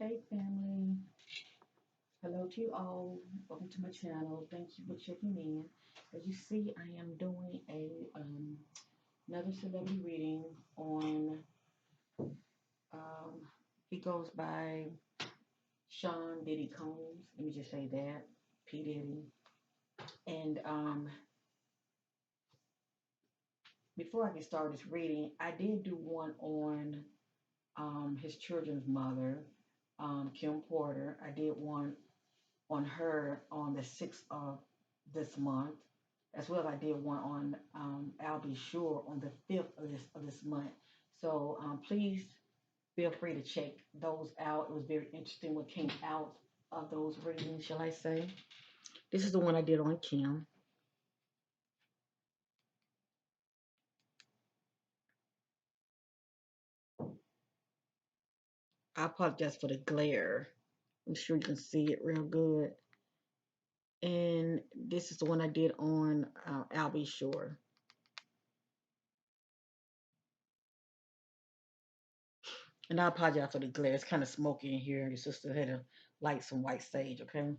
Hey family, hello to you all. Welcome to my channel. Thank you for checking in. As you see, I am doing a another celebrity reading on. Um, he goes by Sean Diddy Combs. Let me just say that P Diddy. And before I get started this reading, I did do one on his children's mother, Kim Porter. I did one on her on the 6th of this month, as well as I did one on I'll Be Sure on the 5th of this month. So please feel free to check those out. It was very interesting what came out of those readings, shall I say. This is the one I did on Kim. I apologize for the glare. I'm sure you can see it real good. And this is the one I did on I'll Be Sure. And I apologize for the glare. It's kind of smoky in here. The sister had to light some white sage, okay?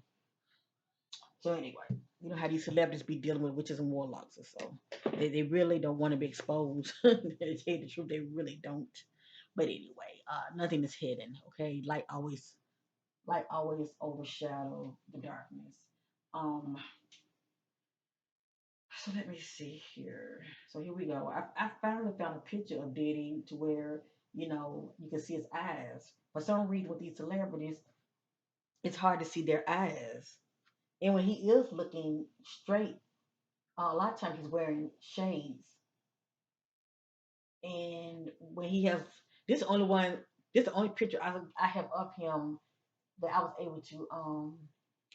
So anyway, you know how these celebrities be dealing with witches and warlocks or so. They really don't want to be exposed. To tell you the truth, they really don't. But anyway, nothing is hidden, okay? Light always overshadow the darkness. Um, so let me see here. So here we go. I finally found a picture of Diddy to where, you can see his eyes. For some reason with these celebrities, it's hard to see their eyes. And when he is looking straight, a lot of times he's wearing shades. And when he has this the only one, this is the only picture I have of him that I was able to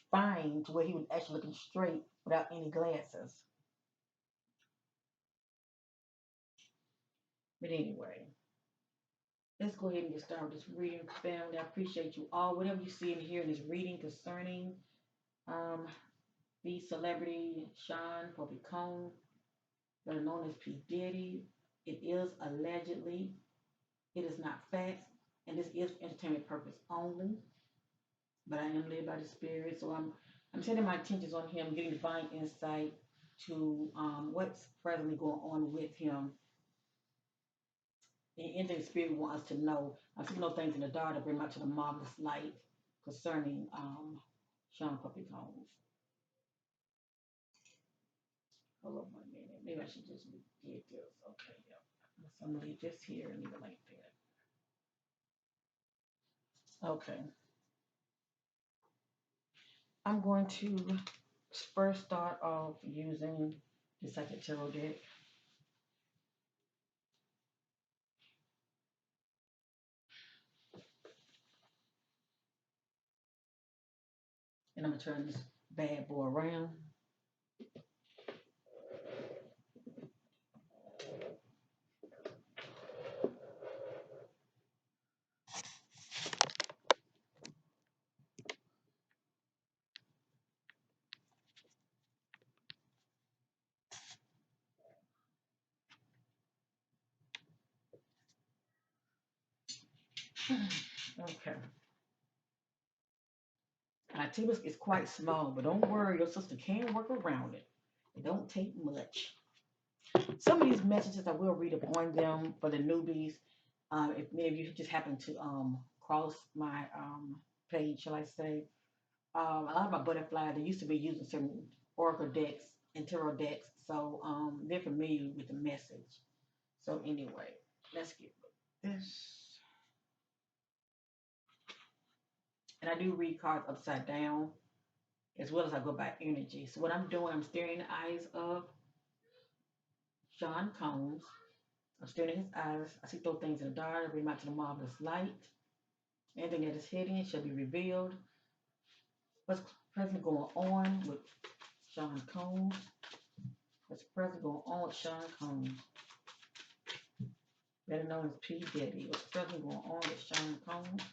find to where he was actually looking straight without any glasses. But anyway, let's go ahead and get started with this reading, family. I appreciate you all. Whatever you see and hear in this reading concerning um, the celebrity Sean Puppy Combs, better known as P Diddy, it is allegedly. It is not facts, and this is for entertainment purpose only. But I am led by the Spirit, so I'm setting my attentions on him, getting divine insight to what's presently going on with him. And anything the Spirit wants us to know. I'm seeing those things in the dark to bring out to the marvelous light concerning Sean Puppy Combs. Hold on 1 minute. Maybe I should just get this. Okay, yeah. So I'm gonna leave this here and leave it like that. Okay. I'm going to first start off using the second tarot deck. And I'm going to turn this bad boy around. Okay. My table is quite small, but don't worry, your sister can work around it. It don't take much. Some of these messages I will read up on them for the newbies. If many of you just happen to cross my page, shall I say, a lot of my butterflies, they used to be using certain oracle decks and tarot decks, so they're familiar with the message. So anyway, let's get with this. And I do read cards upside down as well as I go by energy. So what I'm doing, I'm staring in the eyes of Sean Combs. I'm staring in his eyes. I see those things in the dark. I bring them out to the marvelous light. Anything that is hidden shall be revealed. What's present going on with Sean Combs? What's present going on with Sean Combs? Better known as P Diddy. What's present going on with Sean Combs?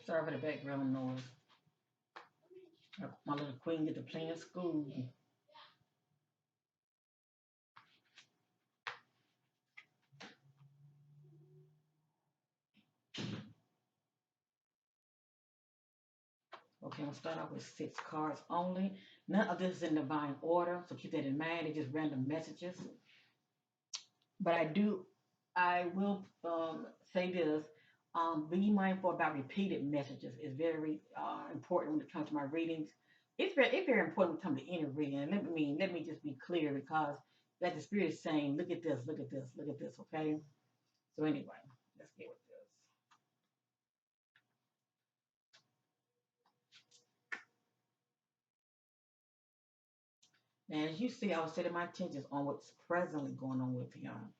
Sorry for the background noise. My little queen get to play in school. Okay, I'm gonna start off with 6 cards only. None of this is in divine order, so keep that in mind. It's just random messages. But I will say this. Be mindful about repeated messages. It's very important when it comes to my readings. It's very important when it comes to any reading. And let me just be clear because that the spirit is saying, look at this, look at this, look at this. Okay. So anyway, let's get with this. Now, as you see, I was setting my attention on what's presently going on with him.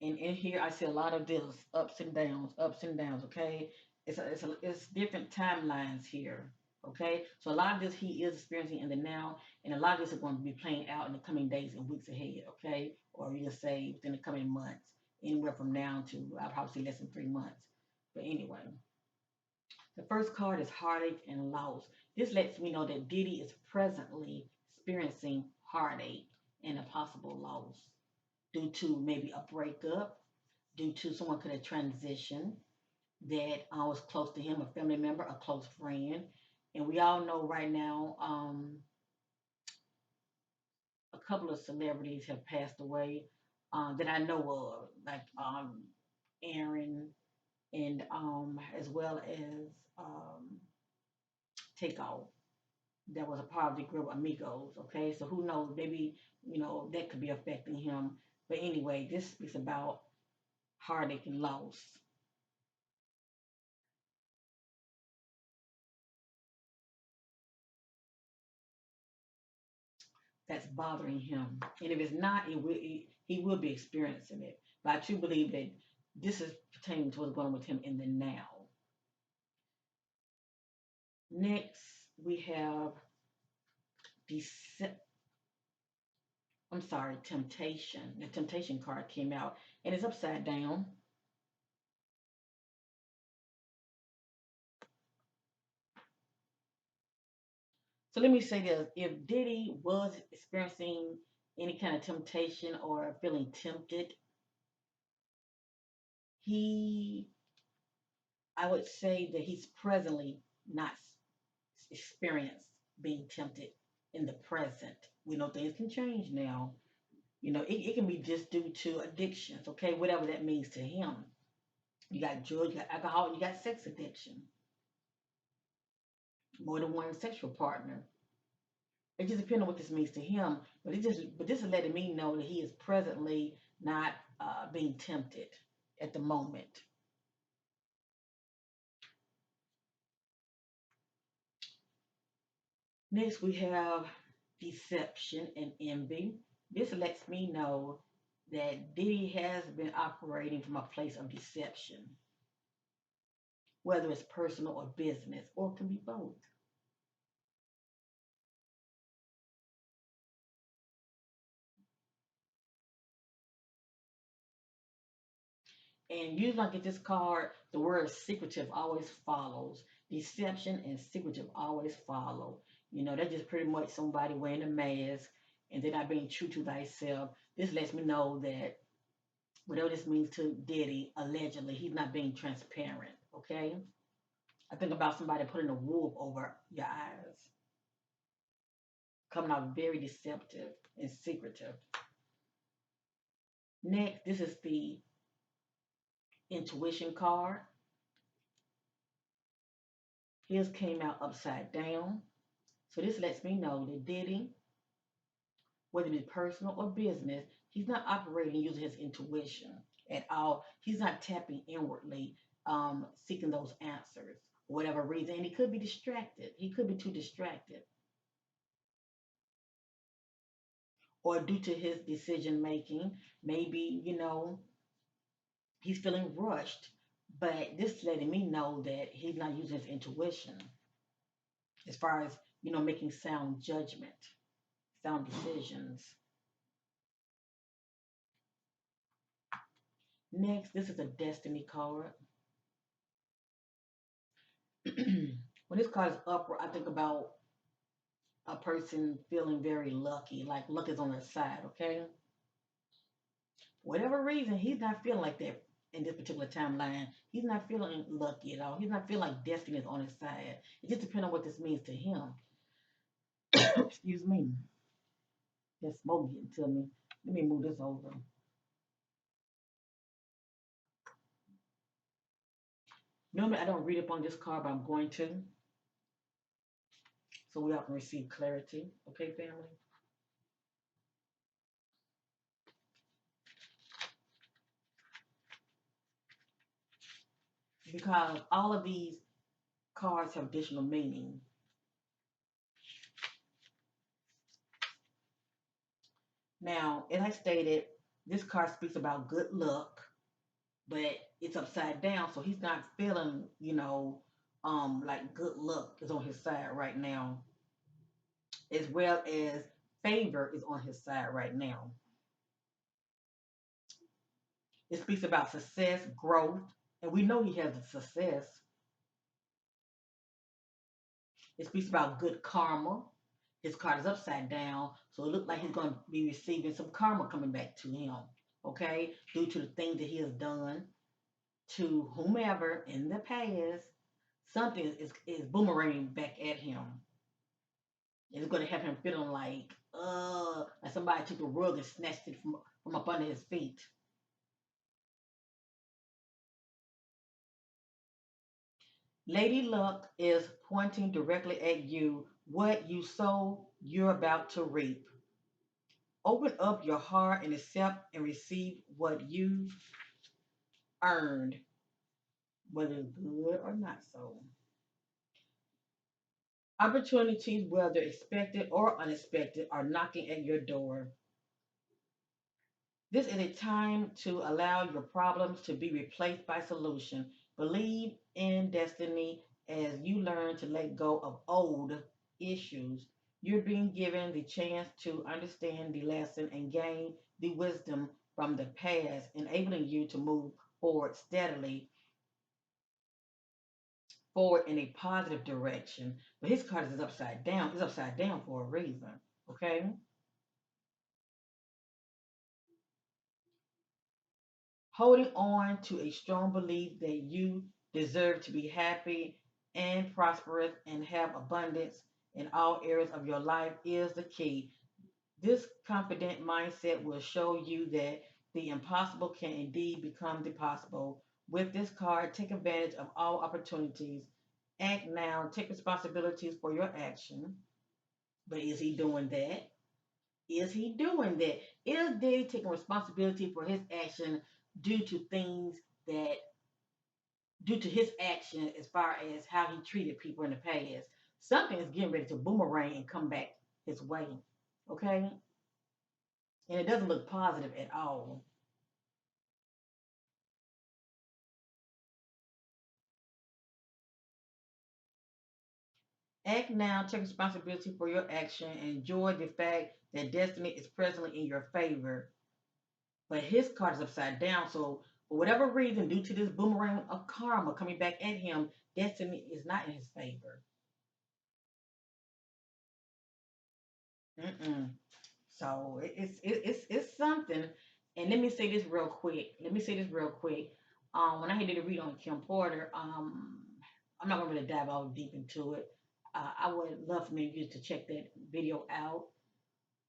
And in here, I see a lot of this ups and downs. Okay, it's different timelines here. Okay, so a lot of this he is experiencing in the now, and a lot of this is going to be playing out in the coming days and weeks ahead. Okay, or you just say within the coming months, anywhere from now to I'll probably say less than 3 months. But anyway, the first card is heartache and loss. This lets me know that Diddy is presently experiencing heartache and a possible loss due to maybe a breakup, due to someone could have transitioned that was close to him, a family member, a close friend. And we all know right now, a couple of celebrities have passed away that I know of, like Aaron and as well as Takeoff. That was a part of the group Amigos. Okay, so who knows? Maybe that could be affecting him. But anyway, this speaks about heartache and loss. That's bothering him. And if it's not, he will be experiencing it. But I truly believe that this is pertaining to what's going on with him in the now. Next, we have dece- I'm sorry, temptation. The temptation card came out and it's upside down. So let me say this. If Diddy was experiencing any kind of temptation or feeling tempted, he, I would say that he's presently not experienced being tempted in the present. We know things can change now. It can be just due to addictions, okay, whatever that means to him. You got drugs, you got alcohol, you got sex addiction, more than one sexual partner. It just depends on what this means to him. But this is letting me know that he is presently not being tempted at the moment. Next, we have deception and envy. This lets me know that Diddy has been operating from a place of deception, whether it's personal or business, or it can be both. And usually, I get this card, the word secretive always follows. Deception and secretive always follow. That's just pretty much somebody wearing a mask and they're not being true to thyself. This lets me know that whatever this means to Diddy, allegedly, he's not being transparent. Okay? I think about somebody putting a wolf over your eyes, coming out very deceptive and secretive. Next, this is the intuition card. His came out upside down. So this lets me know that Diddy, whether it's personal or business, he's not operating using his intuition at all. He's not tapping inwardly, seeking those answers for whatever reason. And he could be distracted. He could be too distracted. Or due to his decision making, maybe, he's feeling rushed. But this is letting me know that he's not using his intuition as far as, making sound judgment, sound decisions. Next, this is a destiny card. When this card is upward, I think about a person feeling very lucky, like luck is on their side, okay? Whatever reason, he's not feeling like that in this particular timeline. He's not feeling lucky at all. He's not feeling like destiny is on his side. It just depends on what this means to him. Excuse me. That smoke getting to me. Let me move this over. Normally, I don't read up on this card, but I'm going to, so we all can receive clarity. Okay, family? Because all of these cards have additional meaning. Now, as I stated, this card speaks about good luck, but it's upside down, so he's not feeling, like good luck is on his side right now, as well as favor is on his side right now. It speaks about success, growth, and we know he has a success. It speaks about good karma. His card is upside down, so it looks like he's going to be receiving some karma coming back to him, okay, due to the things that he has done to whomever in the past. Something is boomeranging back at him. It's going to have him feeling like somebody took a rug and snatched it from up under his feet. Lady Luck is pointing directly at you. What you sow, you're about to reap. Open up your heart and accept and receive what you earned, whether it's good or not so. Opportunities, whether expected or unexpected, are knocking at your door. This is a time to allow your problems to be replaced by solution. Believe in destiny as you learn to let go of old issues. You're being given the chance to understand the lesson and gain the wisdom from the past, enabling you to move forward steadily, forward in a positive direction. But his card is upside down. It's upside down for a reason. Okay? Holding on to a strong belief that you deserve to be happy and prosperous and have abundance in all areas of your life is the key. This confident mindset will show you that the impossible can indeed become the possible. With this card, take advantage of all opportunities. Act now, take responsibilities for your action. But is he doing that? Is he doing that? Is Diddy taking responsibility for his action due to things that, due to his action as far as how he treated people in the past? Something is getting ready to boomerang and come back his way. Okay? And it doesn't look positive at all. Act now, take responsibility for your action, and enjoy the fact that destiny is presently in your favor. But his card is upside down, so for whatever reason, due to this boomerang of karma coming back at him, destiny is not in his favor. Mm-mm. So it's something. And let me say this real quick. When I did a read on Kim Porter, I'm not gonna really dive all deep into it. I would love for you to check that video out.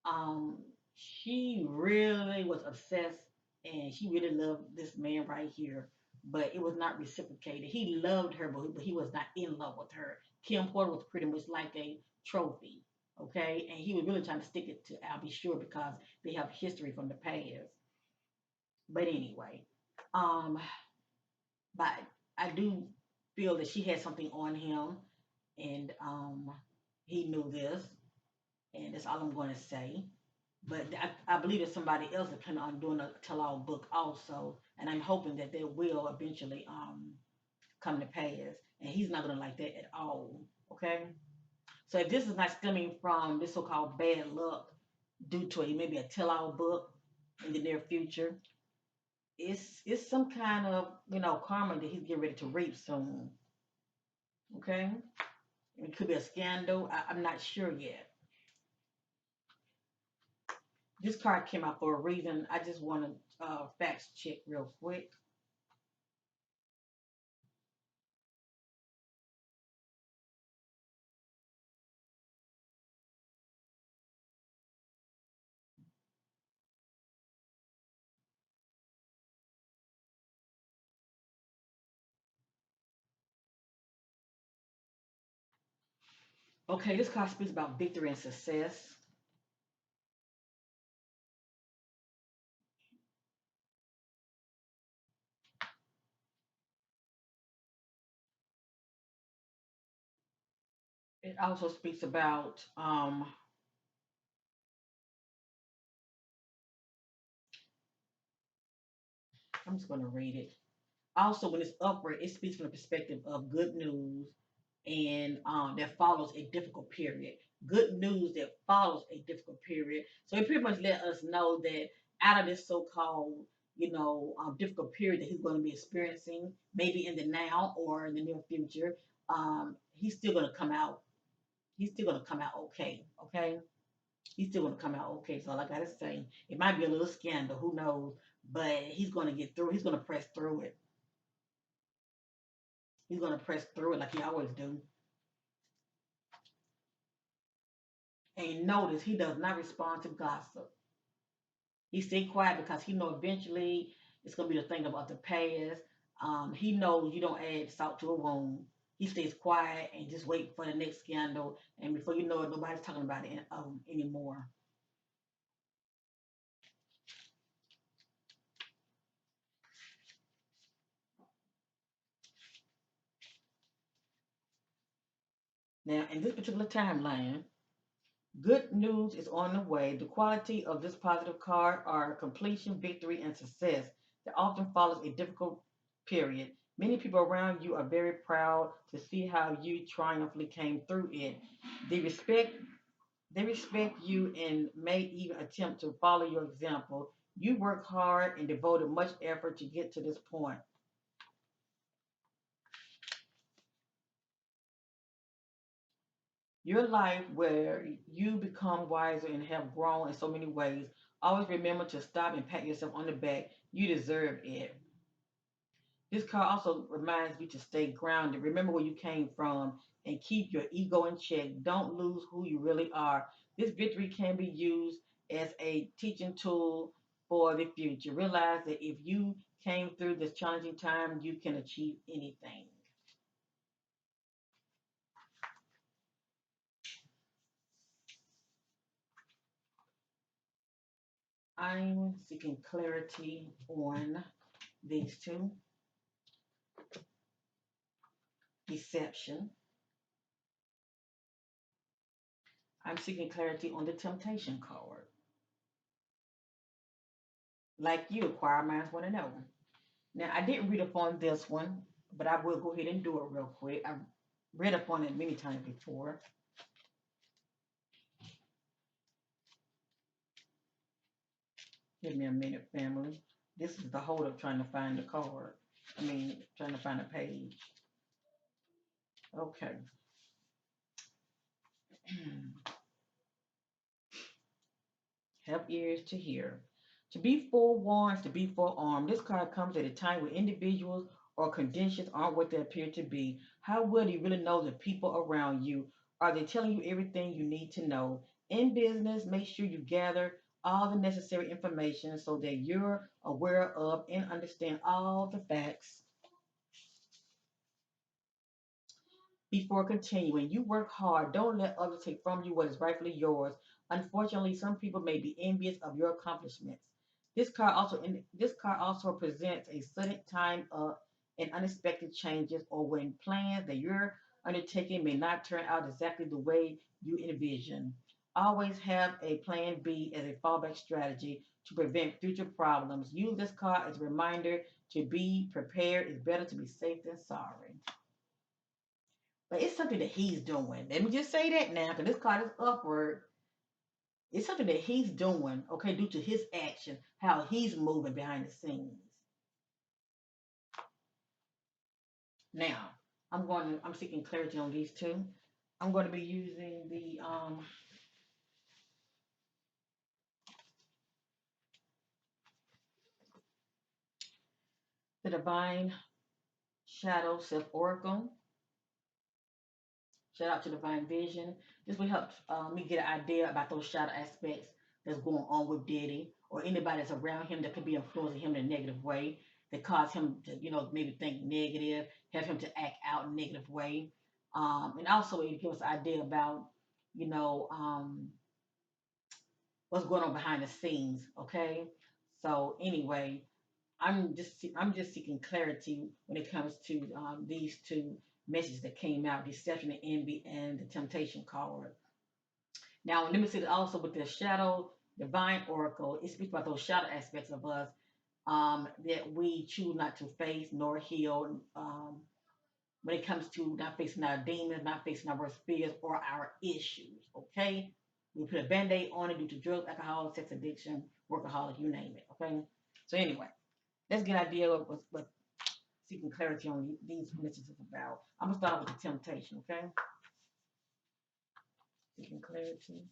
Um, she really was obsessed, and she really loved this man right here, but it was not reciprocated. He loved her, but he was not in love with her. Kim Porter was pretty much like a trophy, okay, and he was really trying to stick it to I'll be sure because they have history from the past. But anyway, um, but I do feel that she had something on him, and he knew this, and that's all I'm going to say. But I believe that somebody else is planning on doing a tell-all book also, and I'm hoping that they will eventually come to pass. And he's not gonna like that at all. Okay, so if this is not stemming from this so-called bad luck due to maybe a tell-all book in the near future, it's some kind of karma that he's getting ready to reap soon. Okay, It could be a scandal. I'm not sure yet. This card came out for a reason. I just want to fact check real quick. Okay, this card speaks about victory and success. It also speaks about I'm just going to read it. Also, when it's upward, it speaks from the perspective of good news and that follows a difficult period. Good news that follows a difficult period. So it pretty much let us know that out of this so-called, difficult period that he's going to be experiencing, maybe in the now or in the near future, he's still going to come out. He's still going to come out okay. Okay. He's still going to come out okay. So, like I gotta say, it might be a little scandal. Who knows? But he's going to get through. He's going to press through it. He's going to press through it like he always do. And notice he does not respond to gossip. He stay quiet because he know eventually it's gonna be the thing about the past. He knows you don't add salt to a wound. He stays quiet and just wait for the next scandal. And before you know it, nobody's talking about it anymore. Now, in this particular timeline, good news is on the way. The quality of this positive card are completion, victory, and success that often follows a difficult period. Many people around you are very proud to see how you triumphantly came through it. They respect they respect you and may even attempt to follow your example. You worked hard and devoted much effort to get to this point. Your life where you become wiser and have grown in so many ways. Always remember to stop and pat yourself on the back. You deserve it. This card also reminds you to stay grounded. Remember where you came from and keep your ego in check. Don't lose who you really are. This victory can be used as a teaching tool for the future. Realize that if you came through this challenging time, you can achieve anything. I'm seeking clarity on these two: deception. I'm seeking clarity on the temptation card. Like you, acquire minds want to know. Now, I didn't read up on this one, but I will go ahead and do it real quick. I've read up on it many times before. Give me a minute, family. This is the hold up trying to find the card. Trying to find a page. Okay. Have ears to hear. To be forewarned, to be forearmed. This card comes at a time when individuals or conditions aren't what they appear to be. How well do you really know the people around you? Are they telling you everything you need to know? In business, make sure you gather all the necessary information so that you're aware of and understand all the facts before continuing. You work hard. Don't let others take from you what is rightfully yours. Unfortunately, some people may be envious of your accomplishments. This card also presents a sudden time of and unexpected changes or when plans that you're undertaking may not turn out exactly the way you envision. Always have a plan B as a fallback strategy to prevent future problems. Use this card as a reminder to be prepared. It's better to be safe than sorry. But it's something that he's doing. Let me just say that now, because this card is upward. It's something that he's doing, okay, due to his action, how he's moving behind the scenes. Now, I'm seeking clarity on these two. I'm going to be using the Divine Shadow Self Oracle. Shout out to Divine Vision. This will help me get an idea about those shadow aspects that's going on with Diddy or anybody that's around him that could be influencing him in a negative way that cause him to, maybe think negative, have him to act out in a negative way. And also it gives us an idea about, you know, um, what's going on behind the scenes. Okay. So anyway, I'm just seeking clarity when it comes to these two messages that came out: deception and envy, and the temptation card. Now, let me say that also with the shadow divine oracle, it speaks about those shadow aspects of us that we choose not to face nor heal. When it comes to not facing our demons, not facing our worst fears or our issues. Okay, we put a band-aid on it due to drugs, alcohol, sex addiction, workaholic, you name it. Okay, so anyway, let's get an idea of what seeking clarity on these messages is about. I'm gonna start off with the temptation. Okay, seeking clarity.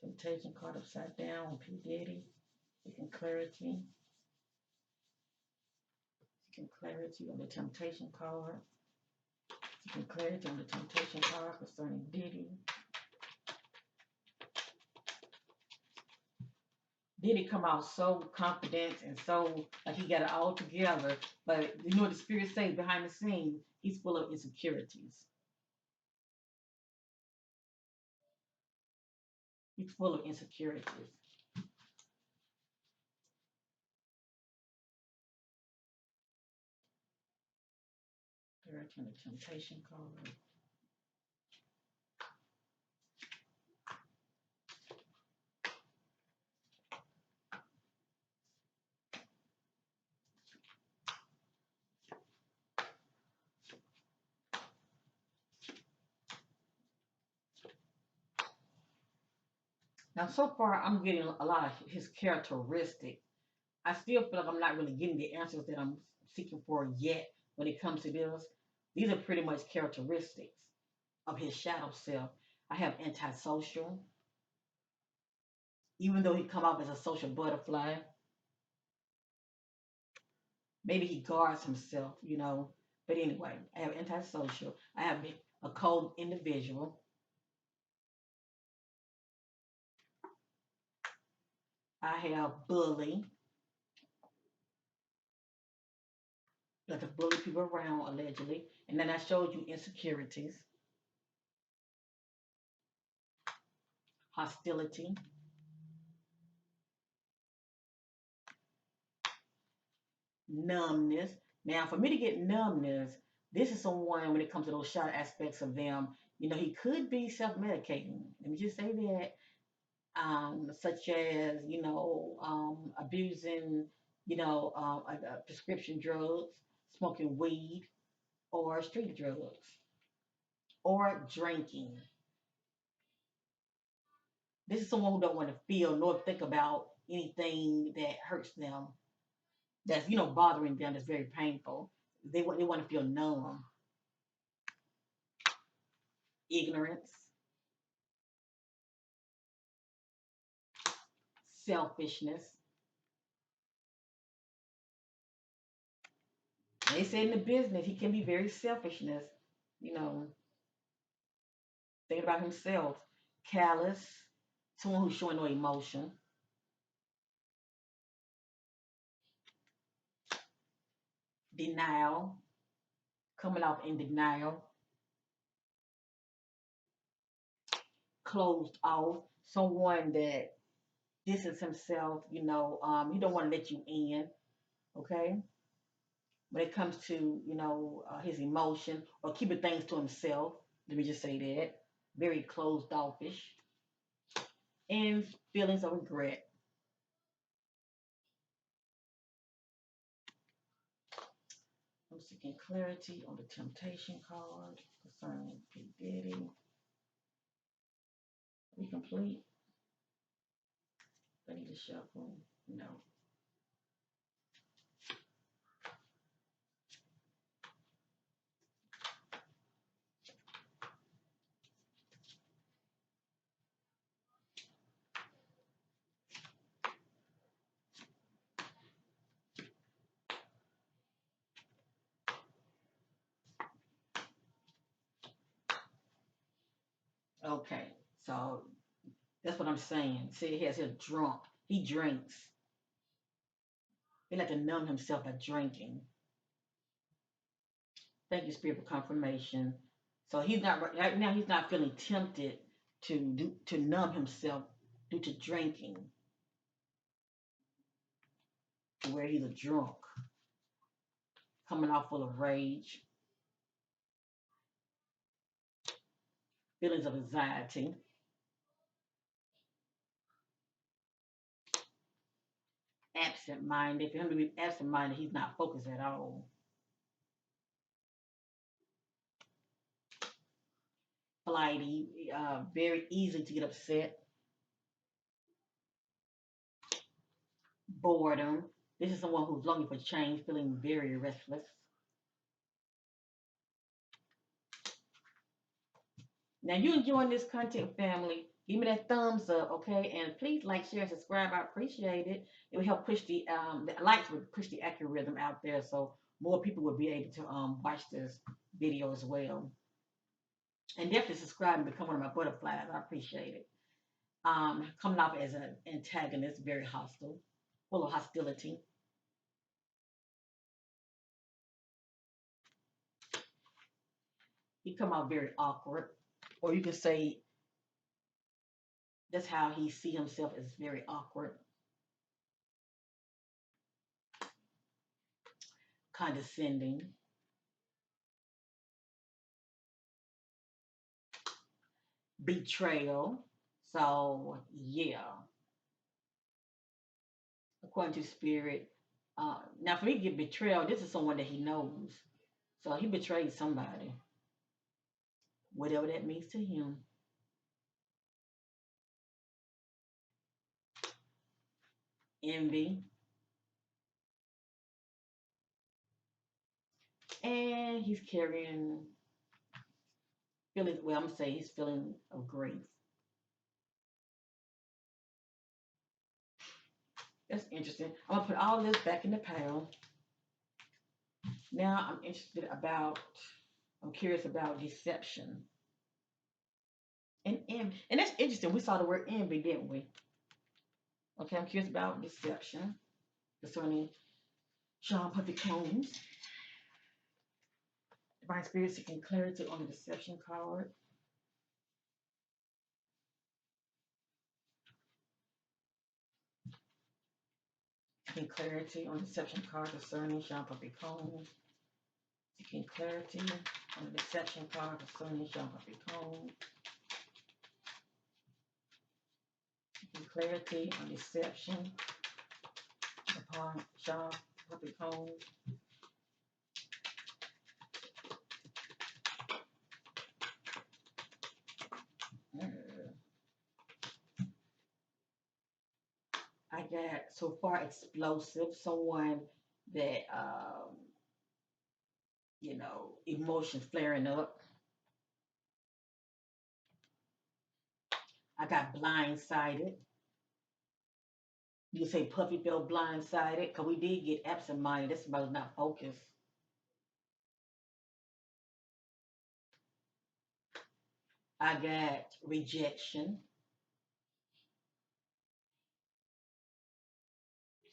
Temptation card upside down. P Diddy. Seeking clarity. Seeking clarity on the temptation card. Seeking clarity on the temptation card concerning Diddy. Diddy come out so confident and so like he got it all together, but you know what the spirit says behind the scenes, he's full of insecurities. He's full of insecurities. Clarity on the temptation card. Now, so far, I'm getting a lot of his characteristic. I still feel like I'm not really getting the answers that I'm seeking for yet when it comes to this. These are pretty much characteristics of his shadow self. I have antisocial, even though he come off as a social butterfly. Maybe he guards himself. But anyway, I have antisocial. I have a cold individual. I have bully, like to bully people around allegedly. And then I showed you insecurities, hostility, numbness. Now, for me to get numbness, this is someone when it comes to those shadow aspects of them, he could be self-medicating. Let me just say that, such as, abusing, prescription drugs, smoking weed, or street drugs, or drinking. This is someone who don't want to feel nor think about anything that hurts them, that's bothering them, that's very painful. They want to feel numb. Ignorance, selfishness. They say in the business he can be very selfishness, you know, thinking about himself. Callous, someone who's showing no emotion. Denial, coming off in denial. Closed off, someone that distances himself. He don't want to let you in. Okay, when it comes to his emotion or keeping things to himself. Let me just say that. Very closed offish and feelings of regret. I'm seeking clarity on the temptation card concerning P Diddy. We complete. I need to shuffle. No. Okay, so that's what I'm saying. See, he has his drunk. He drinks. He like to numb himself by drinking. Thank you, Spirit, for confirmation. So he's not right now. He's not feeling tempted to numb himself due to drinking, to where he's a drunk, coming off full of rage, feelings of anxiety, absent-minded. For him to be absent-minded, he's not focused at all. Flighty, very easy to get upset. Boredom. This is someone who's longing for change, feeling very restless. Now, you enjoying this content, family? Give me that thumbs up, okay? And please like, share, subscribe. I appreciate it. It will help push the likes would push the algorithm out there, so more people would be able to watch this video as well. And definitely subscribe and become one of my butterflies. I appreciate it. Coming off as an antagonist, very hostile, full of hostility. He come out very awkward, or you could say that's how he see himself as very awkward, condescending, betrayal. So yeah, according to spirit. Now, for me to get betrayal, this is someone that he knows. So he betrayed somebody, whatever that means to him. Envy, and he's carrying feelings. Well, I'm gonna say he's feeling of grief. That's interesting. I'm gonna put all this back in the pile. Now I'm interested about. I'm curious about deception and envy. And that's interesting. We saw the word envy, didn't we? Okay, I'm curious about deception concerning Sean Puffy Combs. Divine Spirit seeking clarity on the deception card. Seeking clarity on the deception card concerning Sean Puffy Combs. Seeking clarity on the deception card concerning Sean Puffy Combs. Seeking clarity on deception upon Sean Puffy Combs. I got so far explosive, someone that emotions flaring up. I got blindsided. You say Puffy felt blindsided because we did get absent-minded. That's somebody's not focused. I got rejection.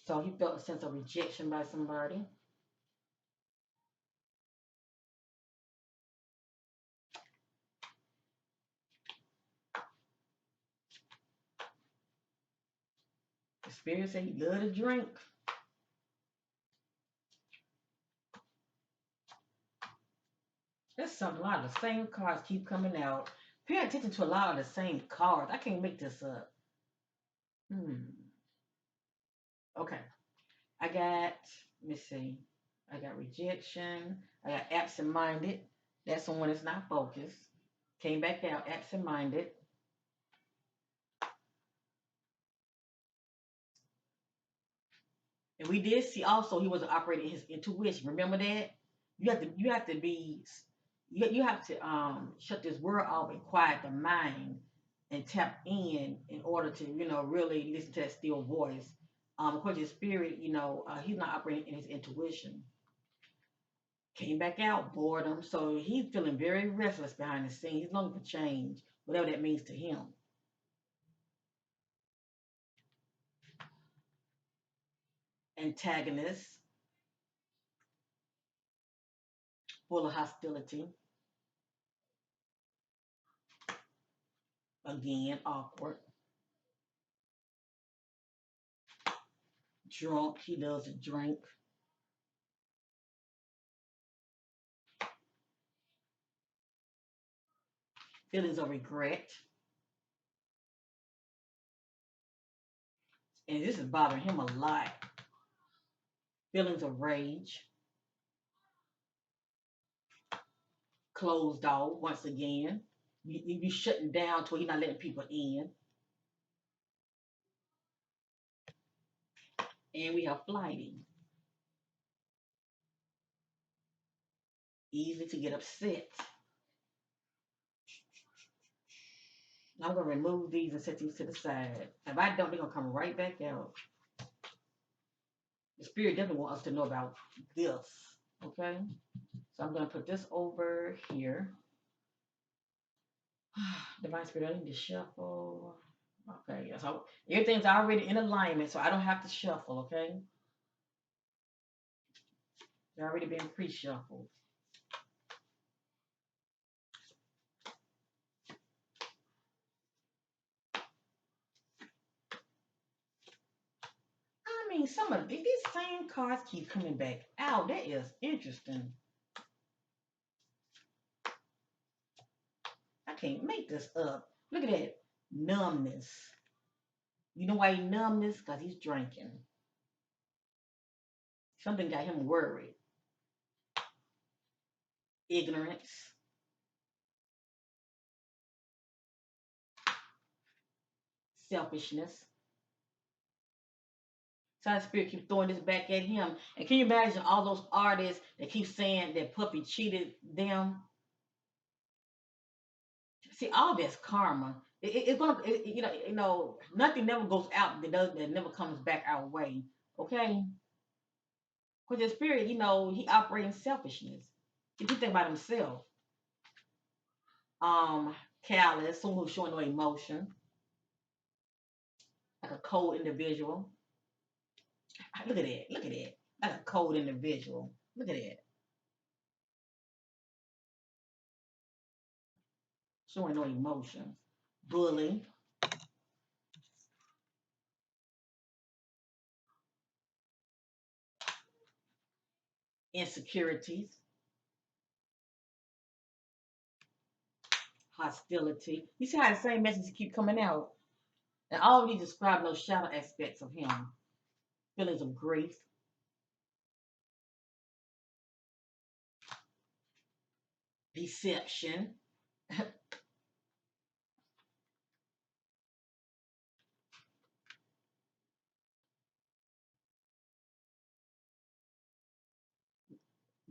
So he felt a sense of rejection by somebody. The spirit said he loved to drink. There's something, a lot of the same cards keep coming out. Pay attention to a lot of the same cards. I can't make this up. Okay. I got, let me see. I got rejection. I got absent-minded. That's someone that's not focused. Came back out, absent-minded. And we did see also he wasn't operating his intuition. Remember that? You have to shut this world off and quiet the mind and tap in order to really listen to that still voice. According to the spirit, he's not operating in his intuition. Came back out, boredom. So he's feeling very restless behind the scenes. He's looking for change. whatever that means to him. Antagonist, full of hostility. Again, awkward. Drunk, he doesn't drink. Feelings of regret. And this is bothering him a lot. Feelings of rage. Closed off once again. You be shutting down to where you're not letting people in. And we have flighting. Easy to get upset. I'm going to remove these and set these to the side. If I don't, they're going to come right back out. The Spirit definitely wants us to know about this. Okay? So I'm going to put this over here. Divine Spirit, I need to shuffle. Okay, so everything's already in alignment, so I don't have to shuffle, okay? They're already been pre-shuffled. I mean, some of these same cards keep coming back out. That is interesting. I can't make this up. Look at that. Numbness. You know why he's numbness? Because he's drinking. Something got him worried. Ignorance. Selfishness. So the Spirit keeps throwing this back at him. And can you imagine all those artists that keep saying that Puppy cheated them? See, all that's karma. It's gonna, nothing never goes out that never comes back our way. Okay, because the Spirit, he operates in selfishness. If you think about himself, callous, someone who's showing no emotion, like a cold individual. Look at that. Look at that. Like a cold individual. Look at that. Showing no emotion. Bully. Insecurities. Hostility. You see how the same messages keep coming out? And all of these describe those shadow aspects of him. Feelings of grief. Deception.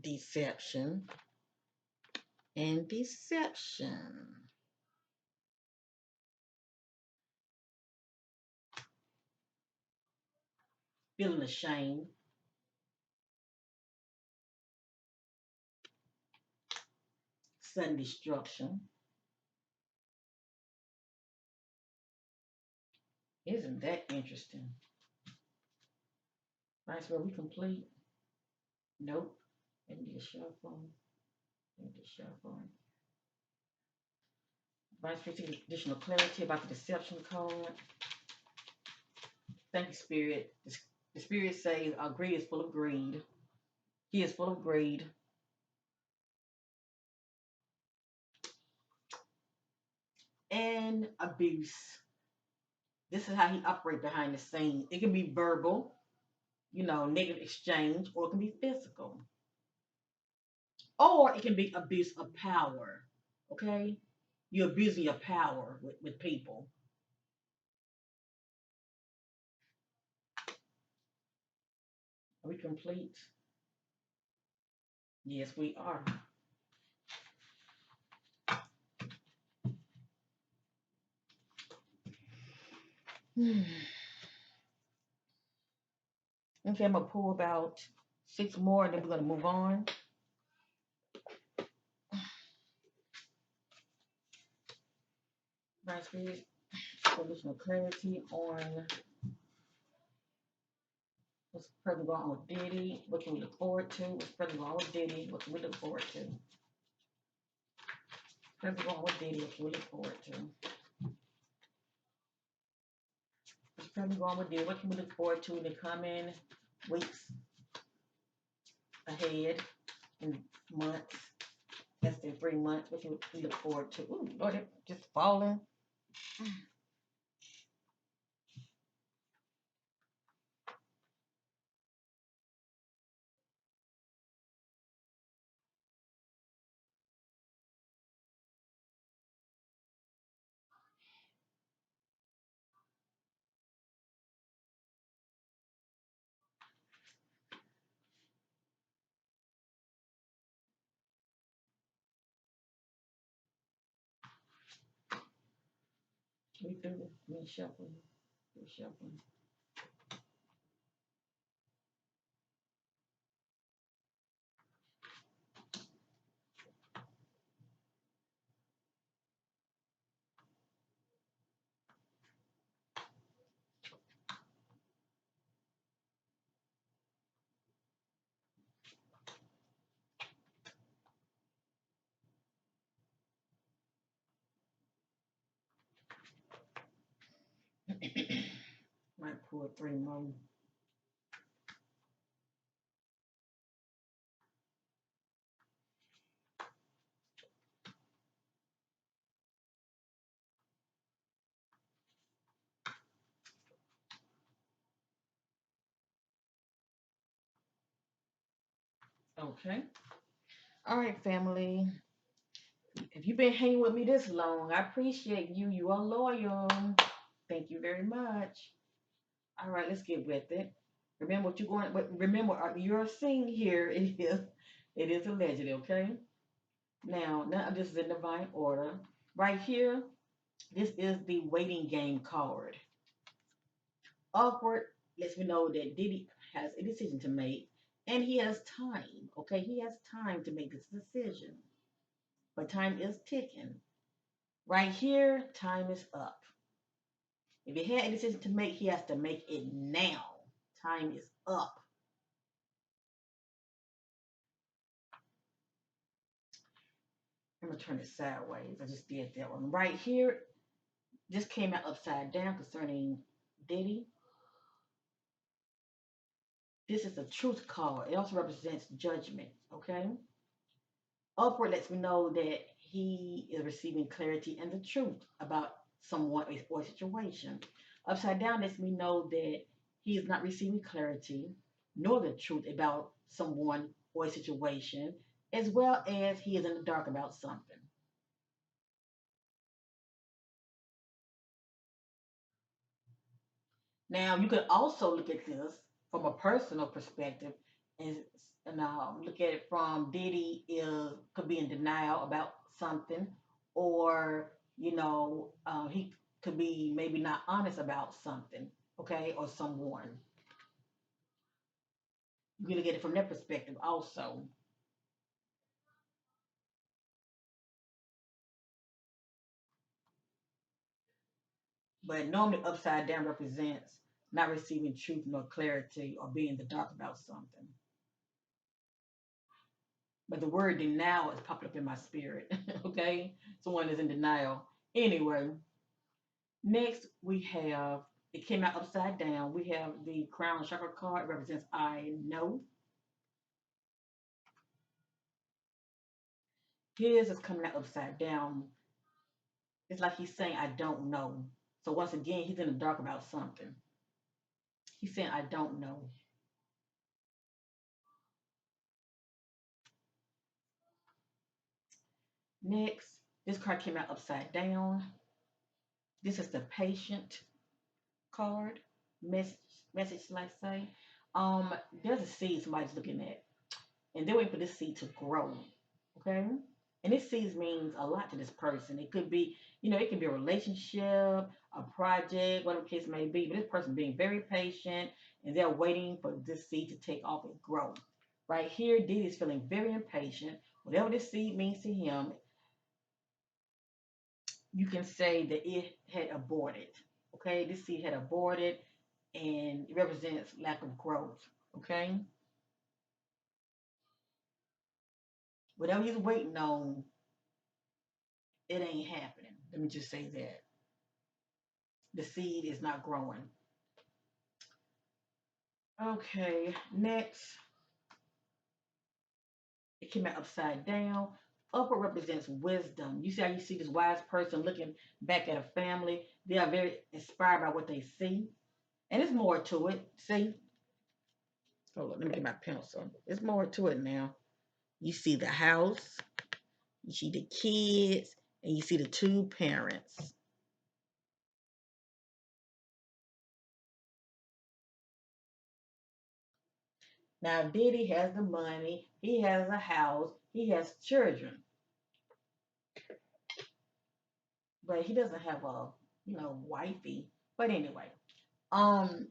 Deception. And deception. Feeling ashamed. Sudden destruction. Isn't that interesting? Right, so are we complete? Nope. Let me just shuffle. Let me just shuffle. Vice President, additional clarity about the deception code. Thank you, Spirit. The Spirit says our greed is full of greed. He is full of greed. And abuse. This is how he operates behind the scenes. It can be verbal, negative exchange, or it can be physical. Or it can be abuse of power. Okay? You're abusing your power with people. Are we complete? Yes, we are. Okay, I'm going to pull about 6 more and then we're going to move on. Alright, spirit, additional clarity on what's present going on with Diddy, what can we look forward to, what's present going on with Diddy, what can we look forward to. Present going on with Diddy, what can we look forward to. What's present going on with Diddy, what can we look forward to in the coming weeks ahead and months, less than 3 months, what can we look forward to. Ooh, Lord, it just falling. We through this, me shuffling, shuffling. Might pull 3 more. Okay. All right, family. If you've been hanging with me this long, I appreciate you. You are loyal. Thank you very much. All right, let's get with it. Remember what you're going. Remember, you're seeing here. It is alleged. Okay. Now, this is in divine order. Right here, this is the waiting game card. Awkward lets me know that Diddy has a decision to make, and he has time. Okay, he has time to make this decision, but time is ticking. Right here, time is up. If he had a decision to make, he has to make it now. Time is up. I'm gonna turn it sideways. I just did that one. Right here, this came out upside down concerning Diddy. This is a truth card. It also represents judgment. Okay. Upward lets me know that he is receiving clarity and the truth about someone or situation. Upside down lets me know that he is not receiving clarity nor the truth about someone or a situation, as well as he is in the dark about something. Now, you could also look at this from a personal perspective and, look at it from Diddy is could be in denial about something, or he could be maybe not honest about something, okay, or someone. You can look at it from that perspective also. But normally, upside down represents not receiving truth nor clarity or being in the dark about something. But the word denial is popping up in my spirit. Okay, someone is in denial. Anyway, next we have it came out upside down. We have the crown chakra card. It represents I know. His is coming out upside down. It's like he's saying I don't know. So once again, he's in the dark about something. He's saying I don't know. Next, this card came out upside down. This is the patient card. Message, message, like say. There's a seed somebody's looking at, and they're waiting for this seed to grow. Okay, and this seed means a lot to this person. It could be, it could be a relationship, a project, whatever the case may be. But this person being very patient, and they're waiting for this seed to take off and grow. Right here, Diddy is feeling very impatient. Whatever this seed means to him, you can say that it had aborted. Okay, this seed had aborted and it represents lack of growth. Okay, whatever he's waiting on, it ain't happening. Let me just say that the seed is not growing. Okay, next, it came out upside down. Upward represents wisdom. You see how you see this wise person looking back at a family? They are very inspired by what they see. And there's more to it. See? Hold on, let me get my pencil. There's more to it now. You see the house, you see the kids, and you see the two parents. Now, Diddy has the money, he has a house, he has children, but he doesn't have a, wifey. But anyway, um,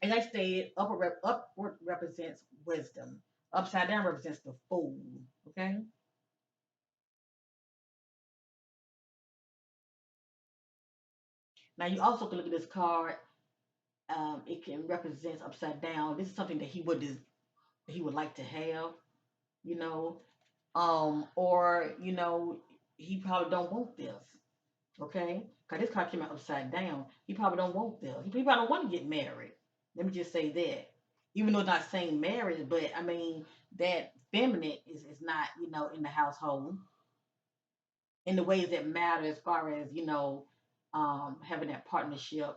as I stated, upward represents wisdom. Upside down represents the fool. Okay. Now you also can look at this card. It can represent upside down. This is something that he would like to have. You know, or he probably don't want this. Okay, because this card came out upside down. He probably don't want this. He probably don't want to get married. Let me just say that. Even though it's not saying marriage, but I mean that feminine is not in the household in the ways that matter as far as having that partnership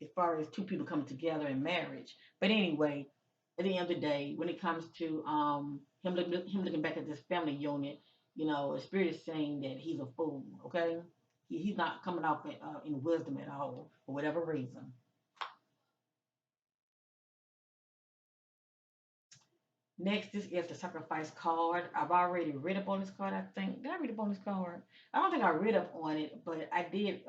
as far as two people coming together in marriage. But anyway, at the end of the day, when it comes to him looking back at this family unit, the spirit is saying that he's a fool. Okay, he's not coming off in wisdom at all for whatever reason. Next, this is the sacrifice card. I've already read up on this card, I think. Did I read up on this card? I don't think I read up on it, but I did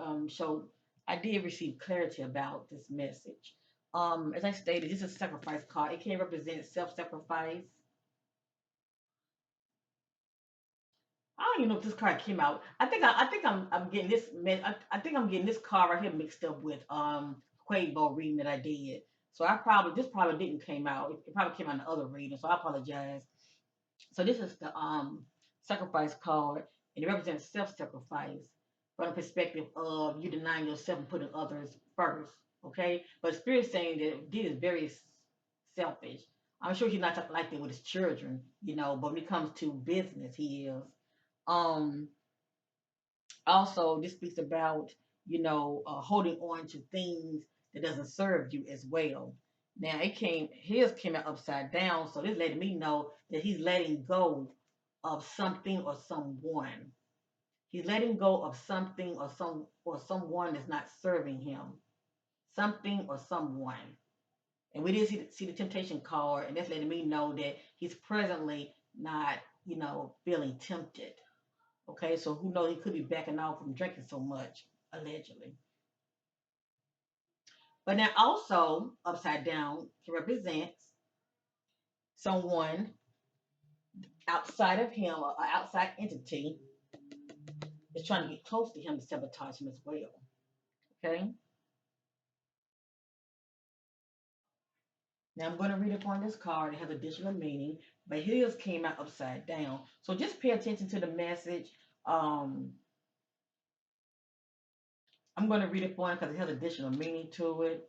receive clarity about this message. As I stated, this is a sacrifice card. It can represent self-sacrifice. I don't even know if this card came out. I think I'm getting I think I'm getting this card right here mixed up with Quavo reading that I did. So this probably didn't came out. It probably came out in the other reading. So I apologize. So this is the sacrifice card, and it represents self-sacrifice from the perspective of you denying yourself and putting others first. Okay, but Spirit's saying that this is very selfish. I'm sure he's not like that with his children, but when it comes to business, he is. Um, Also, this speaks about holding on to things that doesn't serve you as well. Now his came out upside down, so this letting me know that he's letting go of something or someone. He's letting go of something or someone that's not serving him. Something or someone. And we did see the temptation card, and that's letting me know that he's presently not, feeling tempted. Okay, so who knows? He could be backing off from drinking so much, allegedly. But now also upside down represents someone outside of him, or an outside entity is trying to get close to him to sabotage him as well. Okay. Now I'm going to read upon this card. It has additional meaning, but his came out upside down. So just pay attention to the message. Um, I'm going to read it for him because it has additional meaning to it.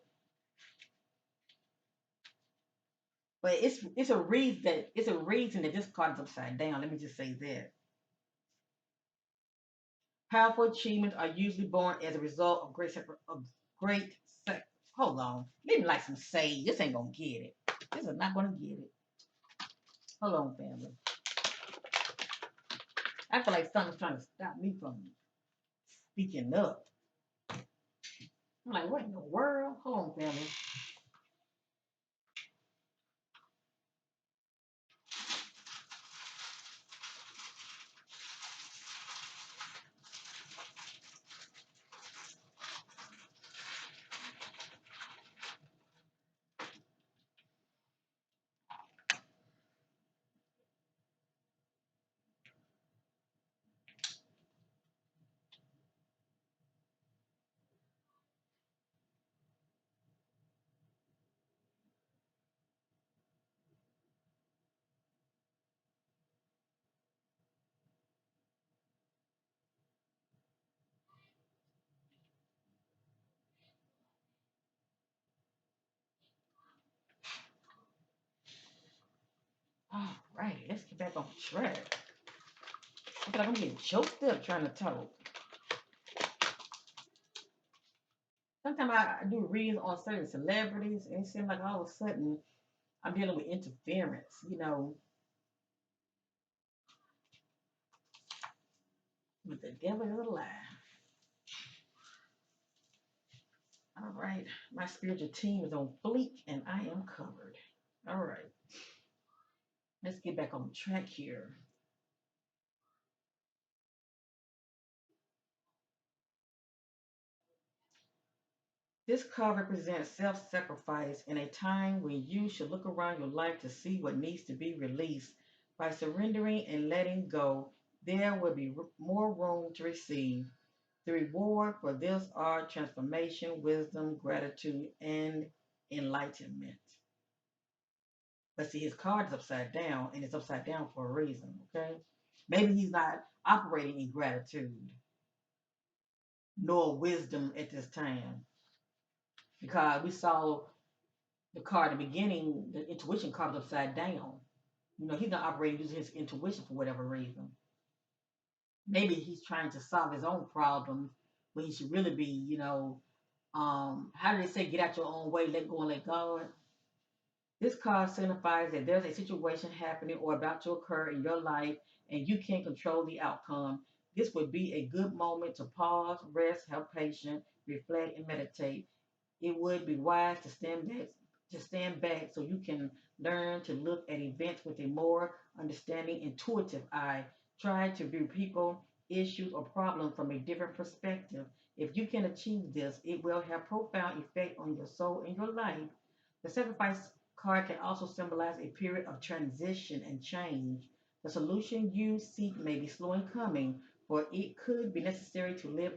But it's a reason that this card is upside down. Let me just say that. Powerful achievements are usually born as a result of great hold on. Let me like some sage. This ain't gonna get it. This is not gonna get it. Hold on, family. I feel like something's trying to stop me from speaking up. I'm like, what in the world? Hold on, family. right, let's get back on track. I feel like I'm getting choked up trying to talk. Sometimes I do reads on certain celebrities, and it seems like all of a sudden I'm dealing with interference. But the devil is a lie. All right, my spiritual team is on fleek, and I am covered. All right, let's get back on track here. This card represents self sacrifice in a time when you should look around your life to see what needs to be released. By surrendering and letting go, there will be more room to receive. The reward for this are transformation, wisdom, gratitude, and enlightenment. But see, his card is upside down, and it's upside down for a reason, okay? Maybe he's not operating in gratitude nor wisdom at this time because we saw the card in the beginning, the intuition card was upside down. He's not operating using his intuition for whatever reason. Maybe he's trying to solve his own problems when he should really be, how do they say, get out your own way, let go and let God? This card signifies that there's a situation happening or about to occur in your life and you can't control the outcome. This would be a good moment to pause, rest, have patience, reflect, and meditate. It would be wise to stand back so you can learn to look at events with a more understanding, intuitive eye. Try to view people, issues, or problems from a different perspective. If you can achieve this, it will have profound effect on your soul and your life. The sacrifice card can also symbolize a period of transition and change. The solution you seek may be slow in coming, or it could be necessary to live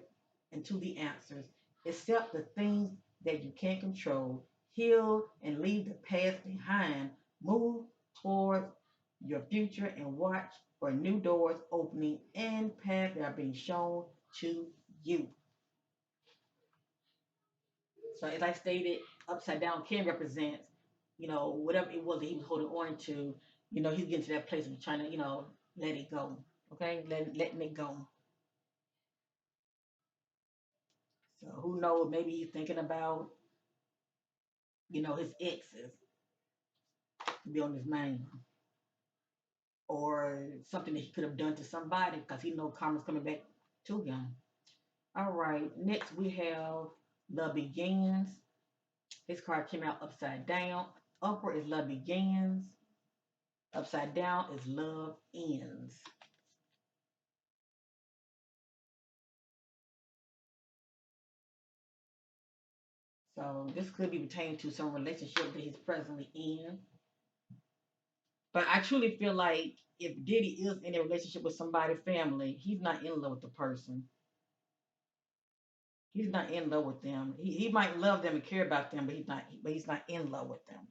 into the answers. Accept the things that you can't control, heal and leave the past behind, move toward your future, and watch for new doors opening and paths that are being shown to you. So, as I stated, upside down can represent, whatever it was that he was holding on to. He's getting to that place of trying to, let it go. Okay, letting it go. So, who knows? Maybe he's thinking about, his exes to be on his mind, or something that he could have done to somebody because he knows karma's coming back to him. All right, next we have Love Begins. This card came out upside down. Upward is Love Begins. Upside down is Love Ends. So this could be pertaining to some relationship that he's presently in. But I truly feel like if Diddy is in a relationship with somebody, family, he's not in love with the person. He's not in love with them. He might love them and care about them, but he's not in love with them.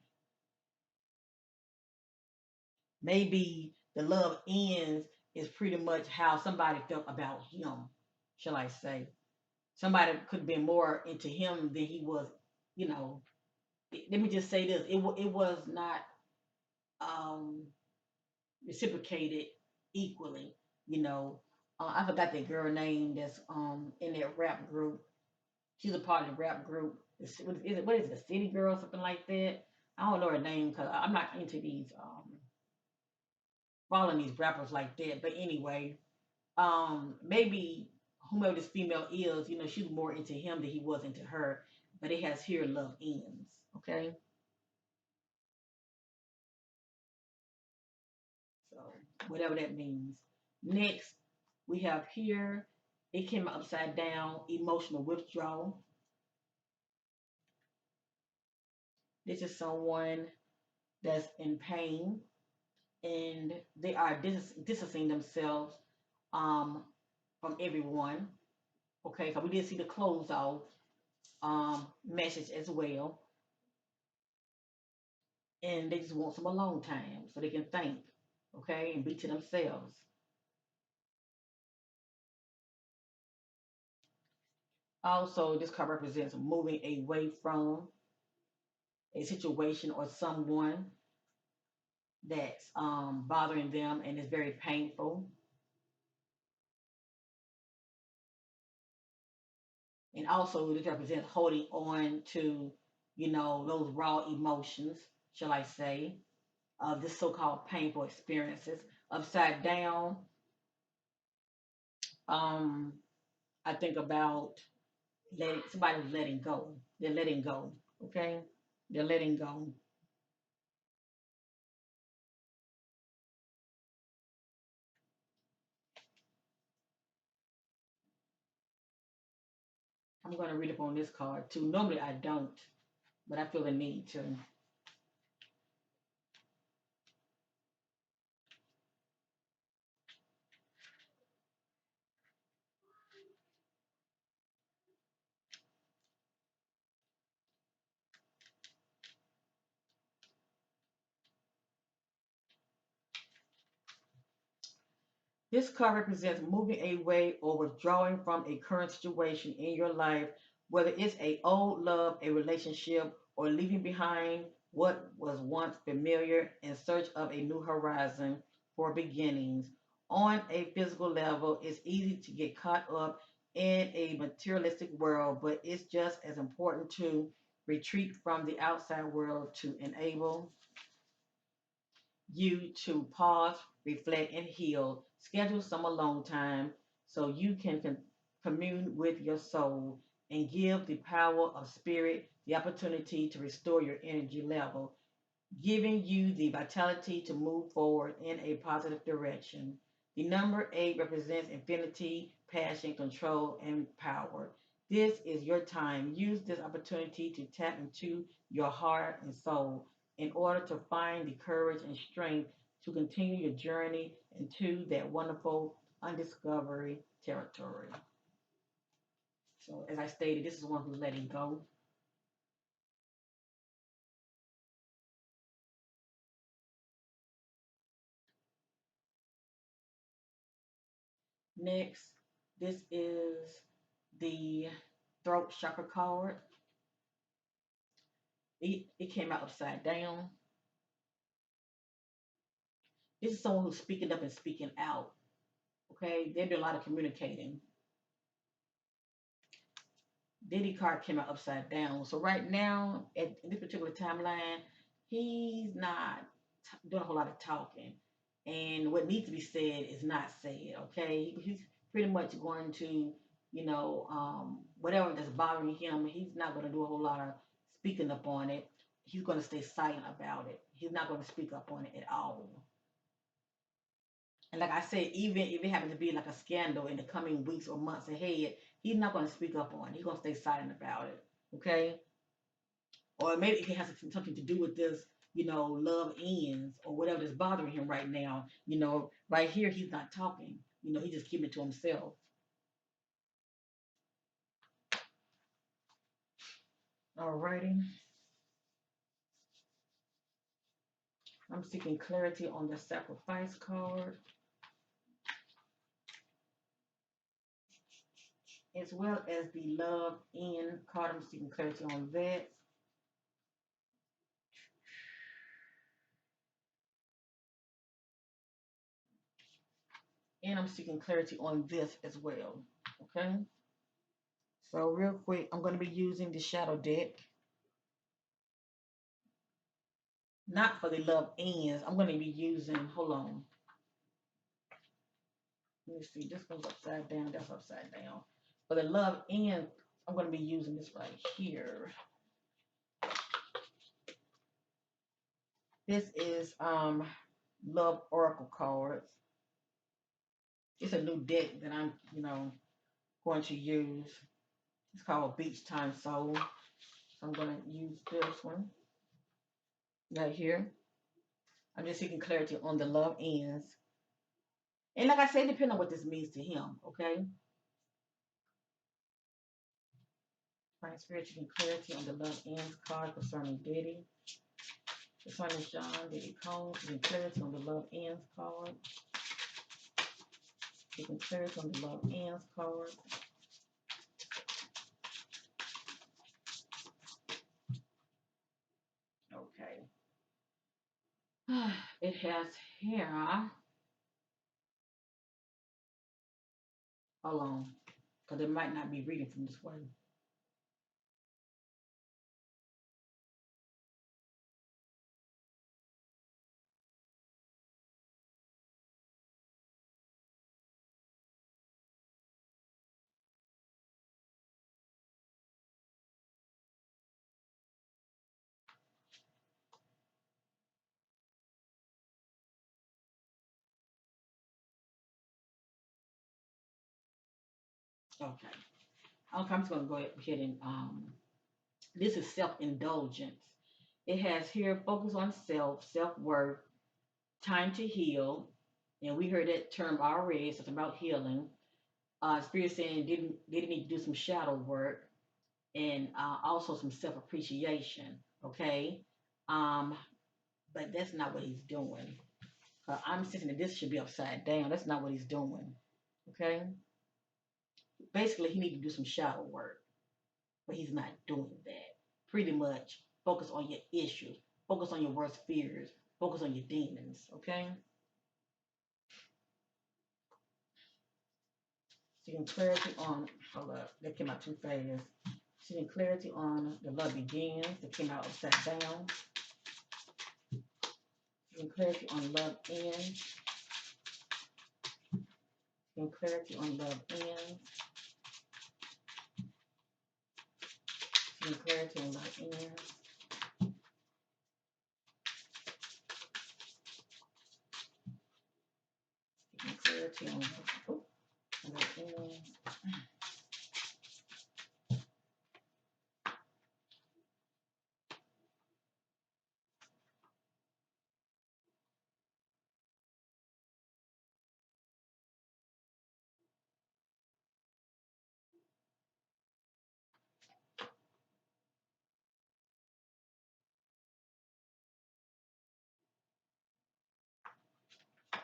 Maybe the love ends is pretty much how somebody felt about him, shall I say. Somebody could have been more into him than he was, you know. Let me just say this. It was not um, reciprocated equally, you know. I forgot that girl name that's in that rap group. She's a part of the rap group. What is it, a city girl, something like that? I don't know her name because I'm not into these following these rappers like that. But anyway, maybe whomever this female is, she's more into him than he was into her. But it has here love ends. Okay, so whatever that means. Next, we have here. It came upside down. Emotional withdrawal. This is someone that's in pain and they are distancing themselves um, from everyone. Okay, so we did see the close off message as well, and they just want some alone time so they can think, okay, and be to themselves. Also, this card represents moving away from a situation or someone. that's bothering them and is very painful. And also, this represents holding on to, those raw emotions, shall I say, of this so-called painful experiences. Upside down, um, I think about letting somebody who's letting go. They're letting go. Okay, they're letting go. I'm going to read up on this card too. Normally I don't, but I feel the need to. This card represents moving away or withdrawing from a current situation in your life, whether it's a old love, a relationship, or leaving behind what was once familiar in search of a new horizon for beginnings. On a physical level, it's easy to get caught up in a materialistic world, but it's just as important to retreat from the outside world to enable you to pause, reflect, and heal. Schedule some alone time so you can commune with your soul and give the power of spirit the opportunity to restore your energy level, giving you the vitality to move forward in a positive direction. The number 8 represents infinity, passion, control, and power. This is your time. Use this opportunity to tap into your heart and soul in order to find the courage and strength to continue your journey into that wonderful undiscovered territory. So, as I stated, this is one who's letting go. Next, this is the throat chakra card. It came out upside down. This is someone who's speaking up and speaking out. Okay, they're doing a lot of communicating. Diddy card came out upside down. So right now, at this particular timeline, he's not doing a whole lot of talking, and what needs to be said is not said. Okay, he's pretty much going to, whatever that's bothering him, he's not going to do a whole lot of speaking up on it. He's going to stay silent about it. He's not going to speak up on it at all. And like I said, even if it happens to be like a scandal in the coming weeks or months ahead, he's not going to speak up on it. He's going to stay silent about it. Okay? Or maybe it has something to do with this, love ends or whatever that's bothering him right now. Right here, he's not talking. He's just keeping it to himself. Alrighty. I'm seeking clarity on the sacrifice card, as well as the love end card. I'm seeking clarity on that. And I'm seeking clarity on this as well. Okay. So real quick, I'm going to be using the shadow deck. Not for the love ends. I'm going to be using, hold on. Let me see. This goes upside down. That's upside down. For the love ends, I'm going to be using this right here. This is Love Oracle cards. It's a new deck that I'm, going to use. It's called Beach Time Soul. So I'm going to use this one right here. I'm just seeking clarity on the love ends. And like I said, depending on what this means to him, okay? Find spiritual clarity on the love ends card concerning Diddy. Concerning Sean Diddy Combs, seeking clarity on the love ends card. Seeking clarity on the love ends card. Okay. It has here. Hold on, because it might not be reading from this way. Okay. Okay, I'm just gonna go ahead and this is self-indulgence. It has here focus on self, self-worth, time to heal. And we heard that term already, so it's about healing. Spirit saying didn't need to do some shadow work and also some self-appreciation. Okay. Um, but that's not what he's doing. I'm thinking that this should be upside down. That's not what he's doing. Okay. Basically, he needs to do some shadow work, but he's not doing that. Pretty much focus on your issues, focus on your worst fears, focus on your demons. Okay. Seeking clarity on, hold up, that came out too fast. Seeking clarity on the love begins, that came out upside down. Seeking clarity on love ends. Seeking clarity on love ends. Seeking clarity on love ends. Seeking clarity on love ends.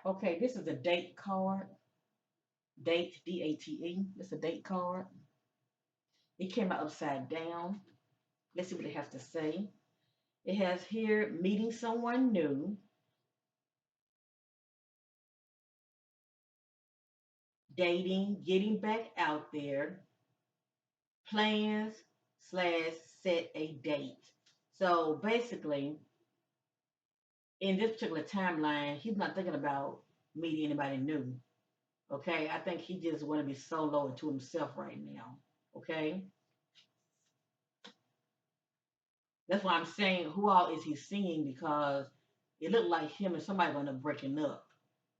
Okay, this is a date card. Date, D-A-T-E. It's a date card. It came out upside down. Let's see what it has to say. It has here meeting someone new, dating, getting back out there, plans slash set a date. So basically, in this particular timeline, he's not thinking about meeting anybody new. Okay, I think he just want to be solo and to himself right now. Okay, that's why I'm saying who all is he seeing because it looked like him and somebody gonna breaking up.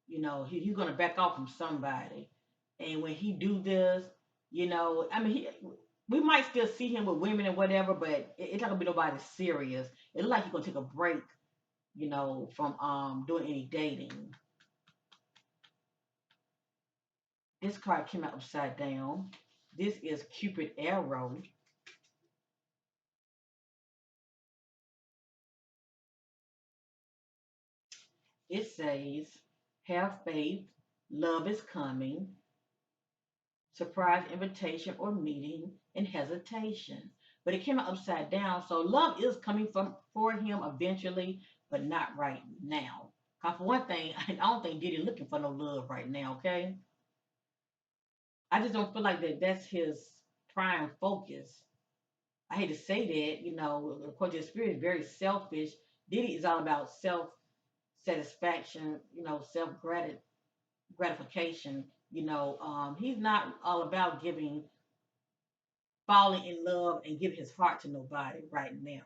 You know, he's gonna back off from somebody, and when he do this, I mean, we might still see him with women and whatever, but it's not gonna be nobody serious. It looks like he's gonna take a break, from doing any dating. This card came out upside down. This is Cupid arrow. It says, "Have faith, love is coming, surprise invitation or meeting, and hesitation." But it came out upside down, so love is coming from for him eventually, but not right now. Cause for one thing, I don't think Diddy looking for no love right now. Okay, I just don't feel like that's his prime focus. I hate to say that, of course, the spirit is very selfish. Diddy is all about self satisfaction, self gratification. He's not all about falling in love and giving his heart to nobody right now.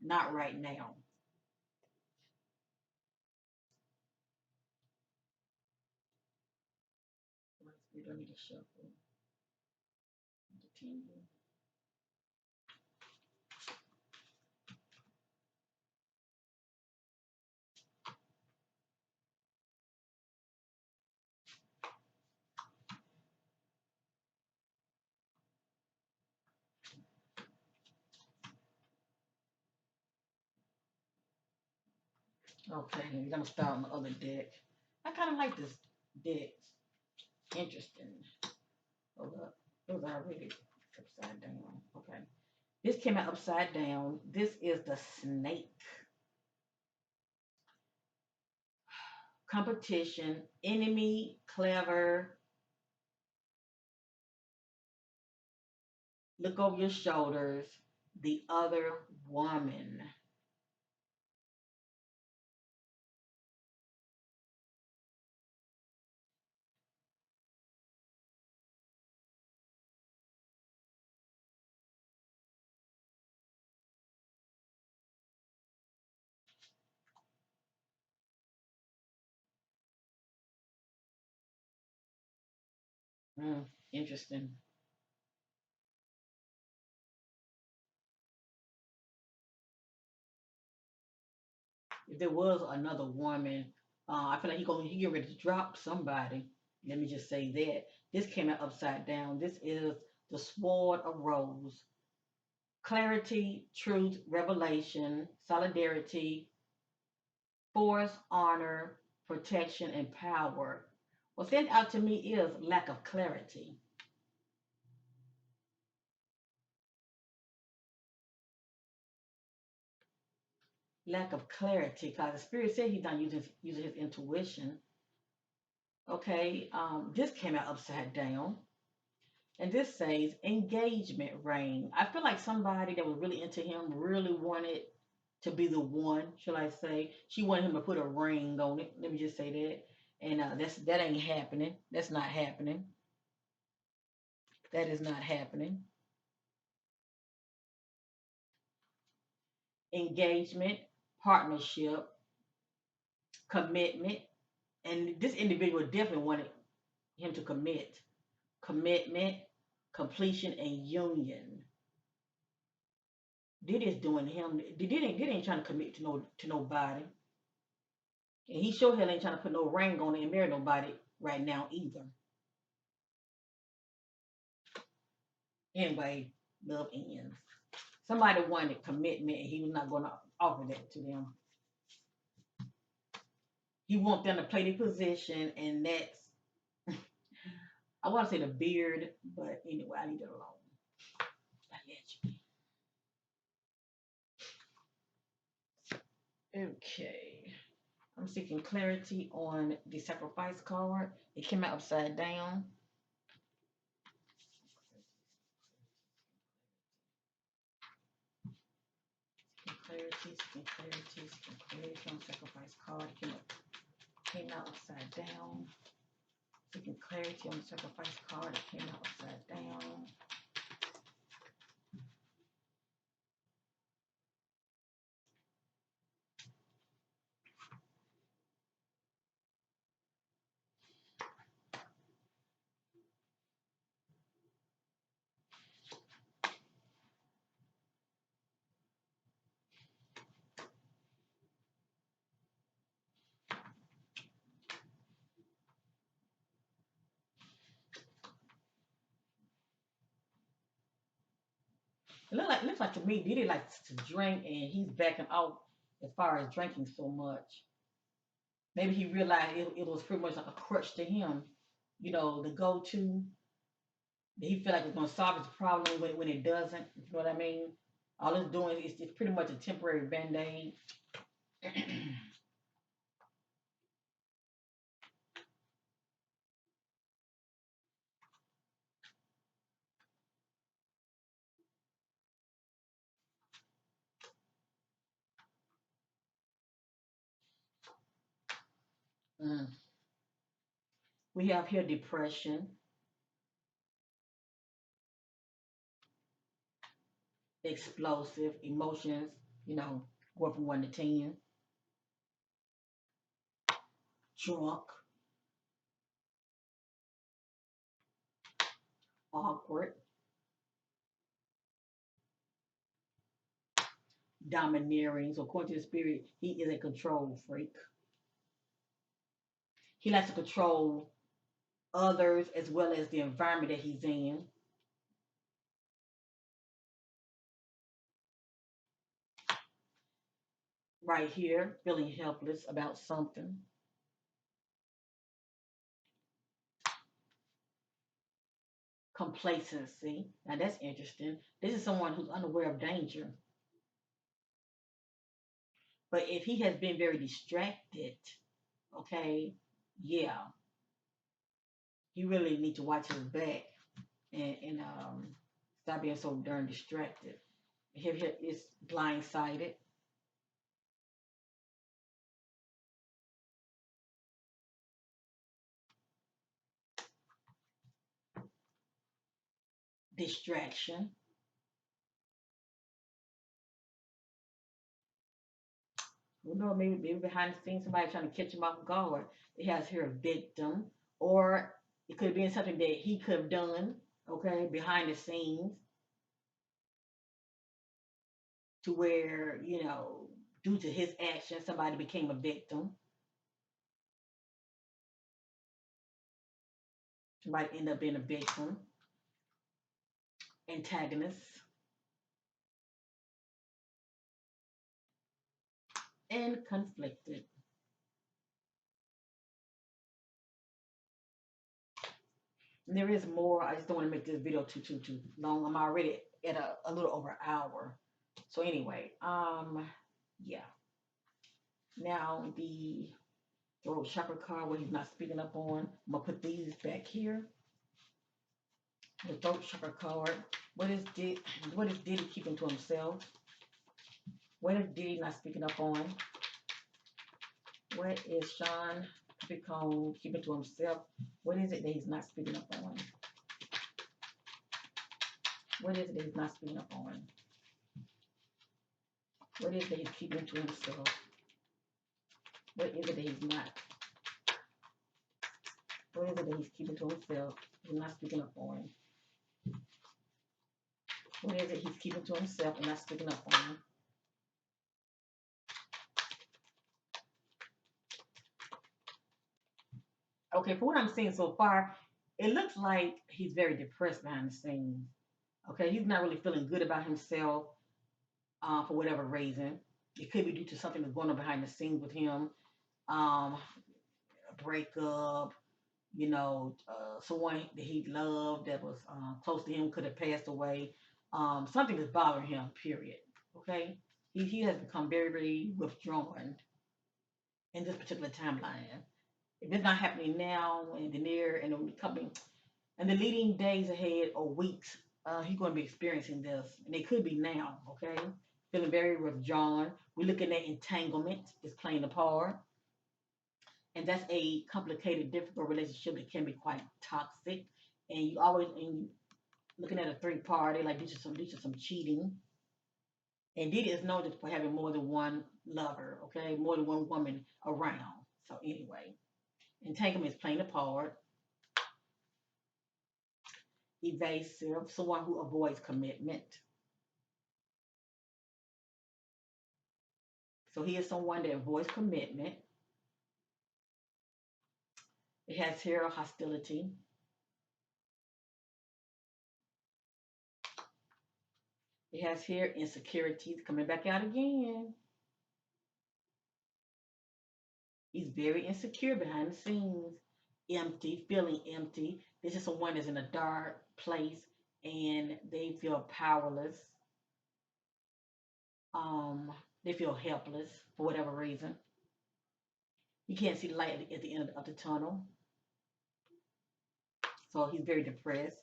Not right now. We don't need to shuffle. Continue. Okay, we're gonna start on the other deck. I kind of like this deck. Interesting. Hold up. It was already upside down. Okay. This came out upside down. This is the snake. competition, enemy, clever, look over your shoulders, the other woman. Interesting. If there was another woman, I feel like he get ready to drop somebody. Let me just say that. This came out upside down. This is the sword of rose. Clarity, truth, revelation, solidarity, force, honor, protection, and power. What stands out to me is lack of clarity. Lack of clarity, because the spirit said he's not using his intuition. Okay, this came out upside down. And this says engagement ring. I feel like somebody that was really into him really wanted to be the one, shall I say. She wanted him to put a ring on it. Let me just say that. And that ain't happening. That's not happening. That is not happening. Engagement, partnership, commitment. And this individual definitely wanted him to commit. Commitment, completion, and union. Diddy is doing him. Diddy ain't trying to commit to nobody. And he sure hell ain't trying to put no ring on it and marry nobody right now either. Anyway, love ends. Somebody wanted commitment and he was not going to offer that to them. He want them to play their position, and that's I want to say the beard, but anyway, I leave it alone. Okay. I'm seeking clarity on the sacrifice card. It came out upside down. Seeking clarity on sacrifice card. Came out upside down. Seeking clarity on the sacrifice card. It came out upside down. It looks like to me, Diddy likes to drink and he's backing out as far as drinking so much. Maybe he realized it was pretty much like a crutch to him, the go to. He feel like it's gonna solve his problem when it doesn't. You know what I mean? All it's doing is it's pretty much a temporary band-aid. Mm. We have here depression, explosive emotions, going from 1 to 10, drunk, awkward, domineering. So according to the spirit, he is a control freak. He likes to control others as well as the environment that he's in. Right here, feeling helpless about something. Complacency. Now that's interesting. This is someone who's unaware of danger. But if he has been very distracted, Okay, yeah, he really need to watch his back and stop being so darn distracted. Here is blindsided, distraction. You know, maybe behind the scenes, somebody trying to catch him off guard. It has here a victim, or it could have been something that he could have done. Okay, behind the scenes, to where due to his action, somebody became a victim. Somebody ended up being a victim, antagonist, and conflicted. And there is more. I just don't want to make this video too long. I'm already at a little over an hour. So anyway, yeah. Now the throat chakra card where he's not speaking up on. I'm gonna put these back here. The throat chakra card. What is Diddy keeping to himself? What is Diddy not speaking up on? What is Sean Diddy Combs keeping to himself? What is it that he's not speaking up on? What is it that he's not speaking up on? What is it that he's keeping to himself? What is it that he's not? What is it that he's keeping to himself? He's not speaking up on. What is it he's keeping to himself and not speaking up on? Okay, for what I'm seeing so far, it looks like he's very depressed behind the scenes. Okay, he's not really feeling good about himself for whatever reason. It could be due to something that's going on behind the scenes with him, a breakup. Someone that he loved that was close to him could have passed away. Something is bothering him. Period. Okay, he has become very very withdrawn in this particular timeline. If it's not happening now, in the near and the coming and the leading days ahead or weeks, he's going to be experiencing this, and it could be now. Okay, feeling very withdrawn. We're looking at entanglement is playing a part, and that's a complicated, difficult relationship that can be quite toxic. And you always and looking at a three party like this is some cheating. And Diddy is known for having more than one lover. Okay, more than one woman around. So anyway, entanglement is playing a part. Evasive, someone who avoids commitment. So he is someone that avoids commitment. It has here hostility. It has here insecurities coming back out again. He's very insecure behind the scenes, empty, feeling empty. This is someone that's in a dark place and they feel powerless. Um, they feel helpless for whatever reason. He can't see the light at the end of the tunnel. So he's very depressed.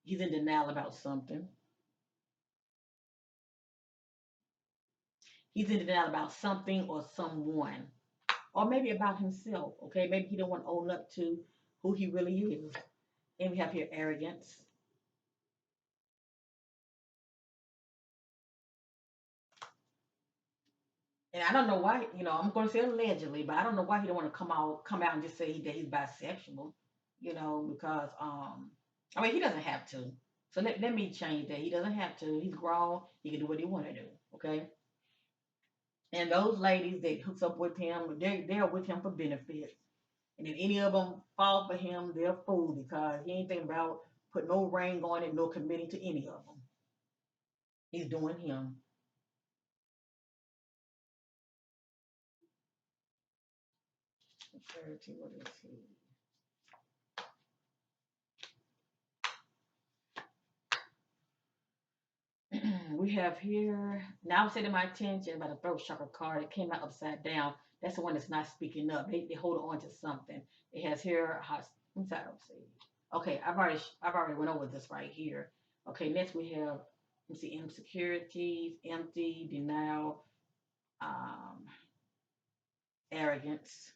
He's in denial about something. He's in denial about something or someone, or maybe about himself. Okay, maybe he don't want to own up to who he really is. And we have here arrogance. And I don't know why. I'm going to say allegedly, but I don't know why he don't want to come out and just say that he's bisexual. Because I mean he doesn't have to. So let me change that. He doesn't have to. He's grown. He can do what he want to do. Okay. And those ladies that hooks up with him, they're with him for benefits. And if any of them fall for him, they're fool because he ain't thinking about putting no ring on it, no committing to any of them. He's doing him. Clarity, what is he? We have here, now I'm setting my attention about the throat chakra card. It came out upside down. That's the one that's not speaking up. They hold on to something. It has here. I'm sorry. Okay, I've already went over this right here. Okay, next we have, let's see, insecurities, empty, denial, um, arrogance.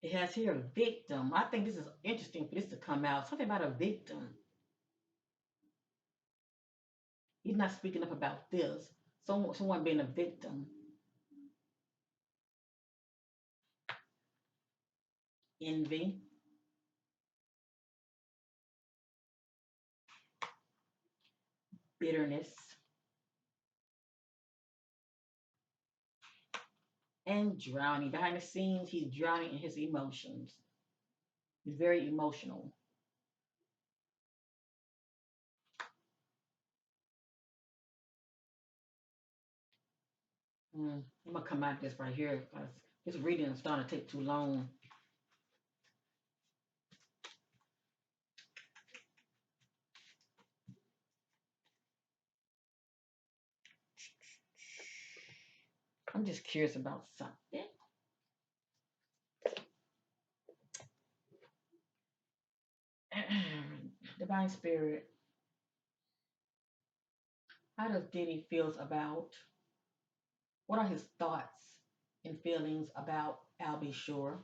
It has here victim. I think this is interesting for this to come out. Something about a victim. He's not speaking up about this. Someone being a victim. Envy, bitterness, and drowning. Behind the scenes, he's drowning in his emotions. He's very emotional. I'm gonna come out this right here because this reading is starting to take too long. I'm just curious about something. Divine Spirit, how does Diddy feels about? What are his thoughts and feelings about Albie Shore?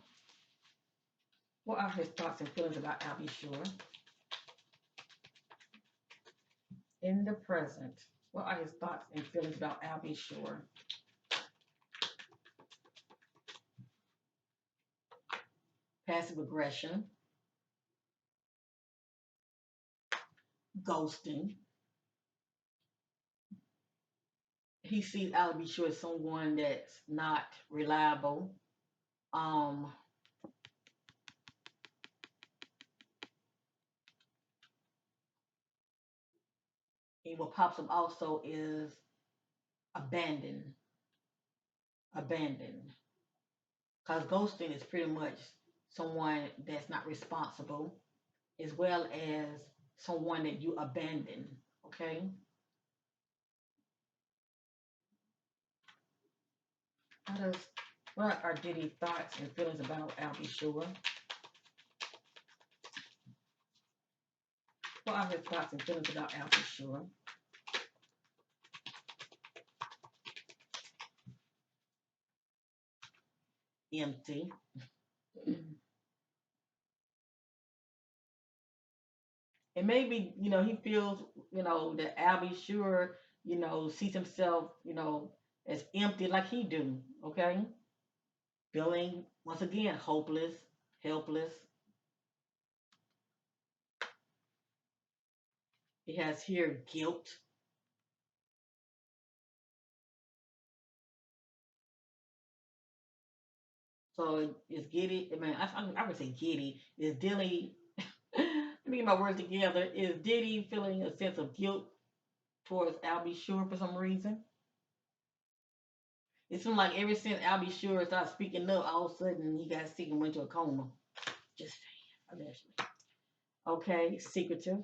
What are his thoughts and feelings about Albie Shore in the present? What are his thoughts and feelings about Albie Shore? Passive aggression, ghosting. He sees Albie Shore as someone that's not reliable. Um, and what pops up also is abandon, abandon. Because ghosting is pretty much someone that's not responsible, as well as someone that you abandon. Okay. How does what are Diddy's thoughts and feelings about Albie Shore? What are his thoughts and feelings about Albie Shore? Empty. And maybe, he feels, that Albie Shore, sees himself, as empty like he do. Okay. Feeling once again hopeless, helpless. He has here guilt. So it's giddy. I mean, I would say giddy. Is Dilly, let me get my words together. Is Diddy feeling a sense of guilt towards Albie Shore for some reason? It seems like ever since Albie Shore started speaking up, all of a sudden he got sick and went to a coma. Just saying, allegedly. Okay, secretive,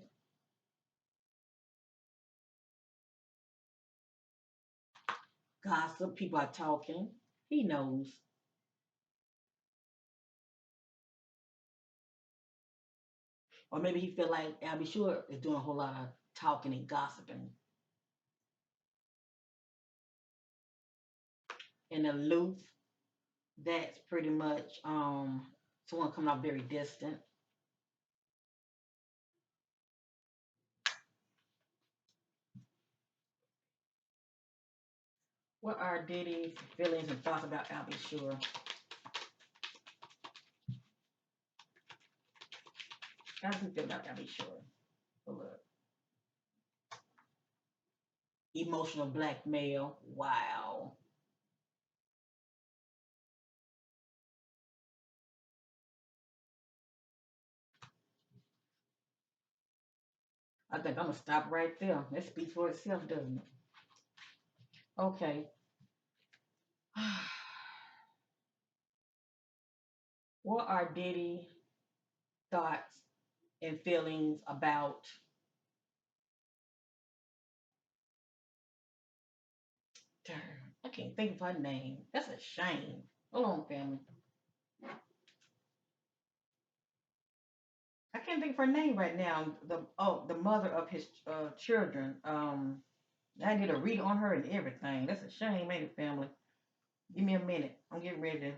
gossip, people are talking. He knows. Or maybe he feel like Albie Shore is doing a whole lot of talking and gossiping. And aloof, that's pretty much someone coming off very distant. What are Diddy's feelings and thoughts about Albie Shore? How does he feel about Albie Shore? Look. Emotional blackmail. Wow. I think I'm gonna stop right there. That speaks for itself, doesn't it? Okay. What are Diddy thoughts and feelings about can't think of her name. That's a shame. Hold on, family. I can't think of her name right now. The mother of his children. I did a read on her and everything. That's a shame, ain't it, family? Give me a minute. I'm getting ready to.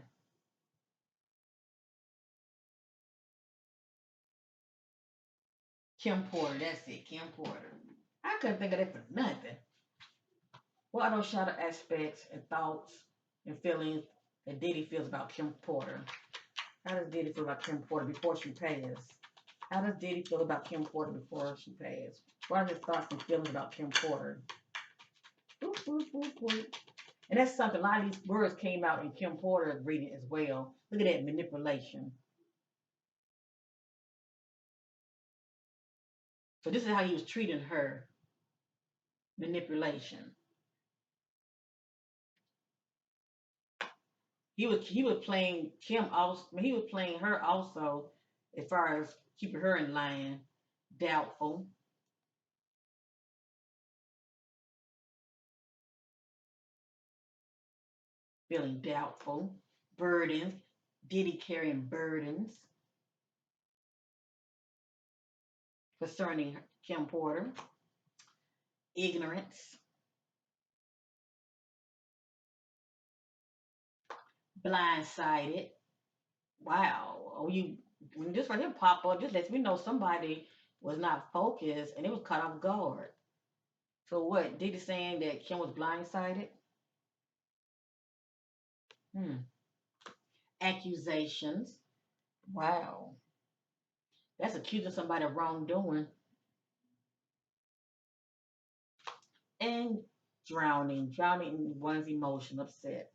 Kim Porter. That's it. Kim Porter. I couldn't think of that for nothing. What are those shadow aspects and thoughts and feelings that Diddy feels about Kim Porter? How does Diddy feel about Kim Porter before she passed? How does Diddy feel about Kim Porter before she passed? What are his thoughts and feelings about Kim Porter? Boop, boop, boop, boop. And that's something, a lot of these words came out in Kim Porter's reading as well. Look at that manipulation. So this is how he was treating her. Manipulation. He was playing Kim also. He was playing her also, as far as keeping her in line. Doubtful, feeling doubtful. Burdens. Diddy carrying burdens concerning Kim Porter. Ignorance. Blindsided. Wow. Oh, you when this right here pop up, just lets me know somebody was not focused and it was caught off guard. So what? Diddy saying that Kim was blindsided? Hmm. Accusations. Wow. That's accusing somebody of wrongdoing. And drowning. Drowning in one's emotion, upset.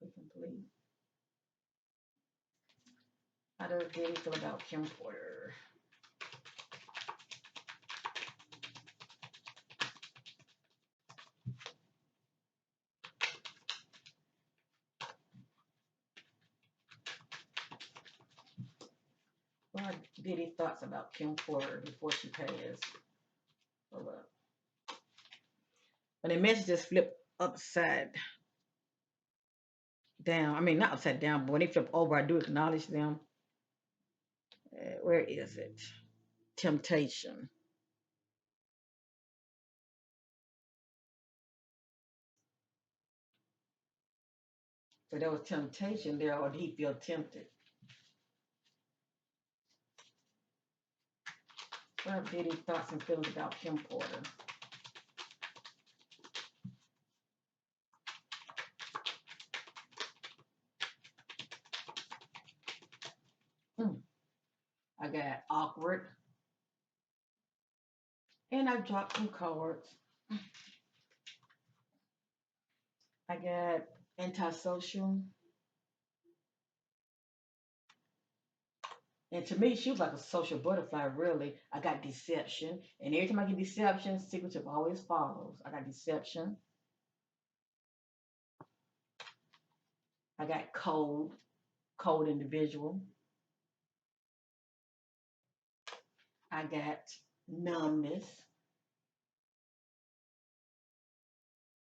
Complete. How does Diddy feel about Kim Porter? What are Diddy's thoughts about Kim Porter before she passed? Hold up. When the messages flip upside down, I mean, not upside down, but when they flip over, I do acknowledge them. Where is it? Temptation. So there was temptation there, or did he feel tempted? What are Diddy's thoughts and feelings about Kim Porter? Hmm. I got awkward, and I dropped some cards. I got antisocial, and to me, she was like a social butterfly. Really, I got deception, and every time I get deception, secretive always follows. I got deception. I got cold, cold individual. I got numbness.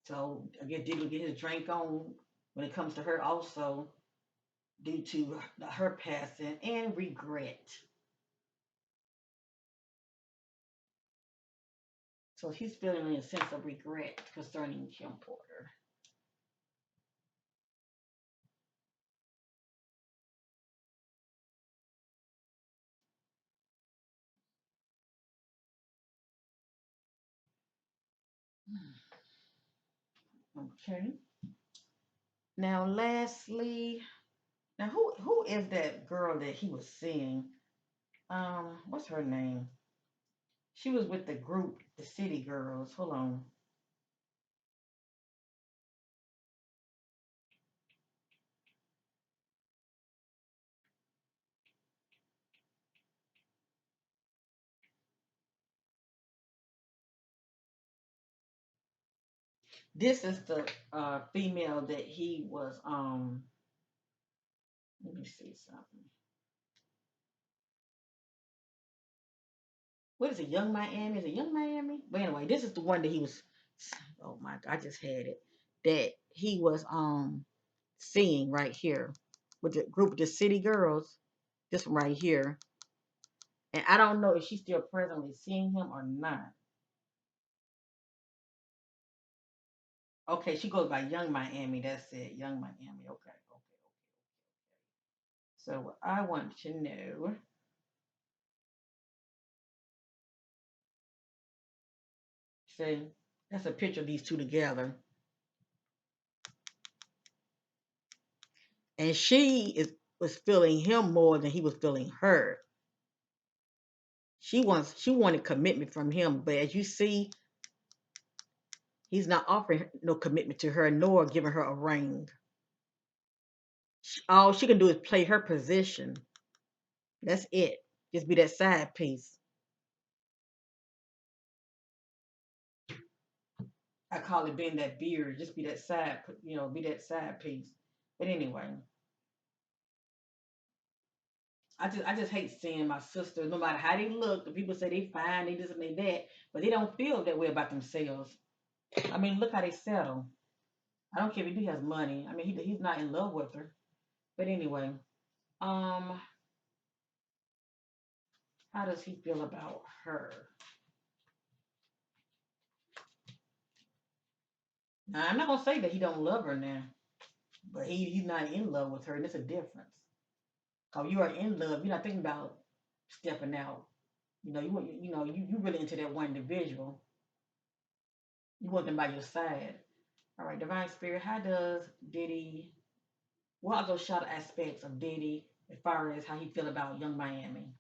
So I guess Diddy will get his drink on when it comes to her also due to her passing and regret. So he's feeling a sense of regret concerning Kim Porter. Okay. Now, lastly, now who is that girl that he was seeing? What's her name? She was with the group, the City Girls. Hold on. This is the female that he was. Let me see something. What is it? Young Miami? Is it Young Miami? But anyway, this is the one that he was. Oh my God, I just had it. That he was seeing right here with the group of the city girls. This one right here, and I don't know if she's still presently seeing him or not. Okay, she goes by Young Miami. That's it, Young Miami. Okay, okay. So what I want to know. See, that's a picture of these two together, and she is was feeling him more than he was feeling her. She wanted commitment from him, but as you see, he's not offering no commitment to her nor giving her a ring. All she can do is play her position. That's it. Just be that side piece. I call it being that beard. Just be that side, be that side piece. But anyway, I just hate seeing my sisters, no matter how they look. The people say they fine, they this and they that, but they don't feel that way about themselves. I mean, look how they settle. I don't care if he has money. I mean, he's not in love with her. But anyway, um, how does he feel about her? Now, I'm not gonna say that he don't love her now, but he's not in love with her, and there's a difference. Cause you are in love, you're not thinking about stepping out. You really into that one individual. You want them by your side. All right, Divine Spirit, how does Diddy? What are those shadow aspects of Diddy as far as how he feel about Young Miami?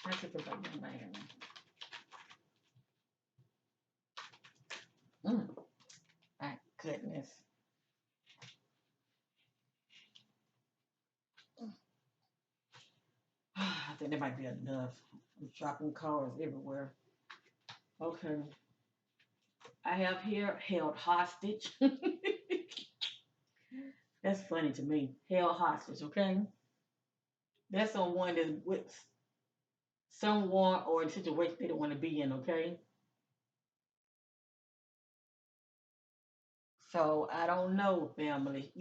How does he feel about Young Miami? Mm, my goodness. I think that might be enough. I'm dropping cars everywhere. Okay. I have here held hostage. That's funny to me. Held hostage, okay? That's someone that's with someone or in a situation they don't want to be in, okay? So I don't know, family.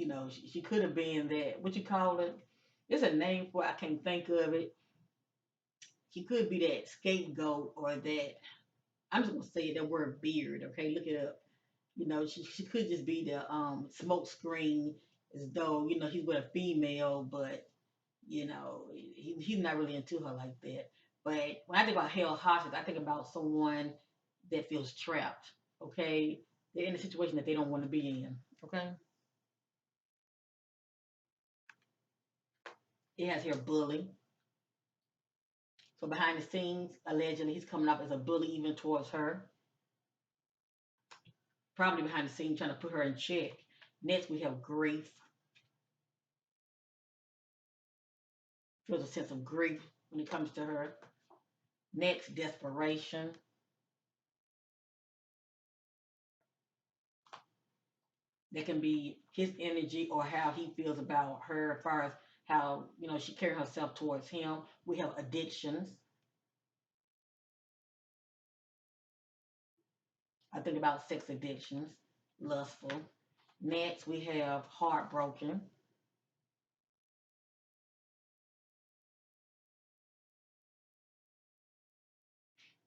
She could have been that. What you call it? There's a name for it. I can't think of it. She could be that scapegoat or that. I'm just gonna say that word beard. Okay, look it up. She could just be the smoke screen as though he's with a female, but he's not really into her like that. But when I think about hell hostage, I think about someone that feels trapped. Okay, they're in a situation that they don't want to be in. Okay, it has here bully. So behind the scenes, allegedly, he's coming off as a bully even towards her. Probably behind the scenes, trying to put her in check. Next, we have grief. Feels a sense of grief when it comes to her. Next, desperation. That can be his energy or how he feels about her as far as how, she carries herself towards him. We have addictions. I think about sex addictions, lustful. Next, we have heartbroken.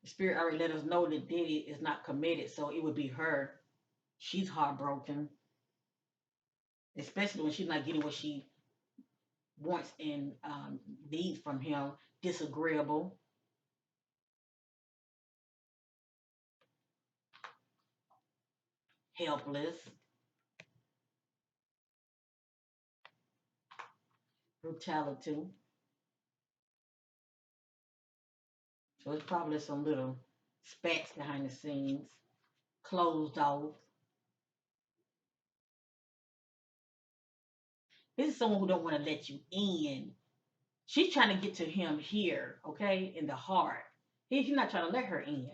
The spirit already let us know that Diddy is not committed, so it would be her. She's heartbroken, especially when she's not getting what she wants and needs from him. Disagreeable, helpless, brutality. So it's probably some little spats behind the scenes, closed off. This is someone who don't want to let you in. She's trying to get to him here, okay, in the heart. He's not trying to let her in.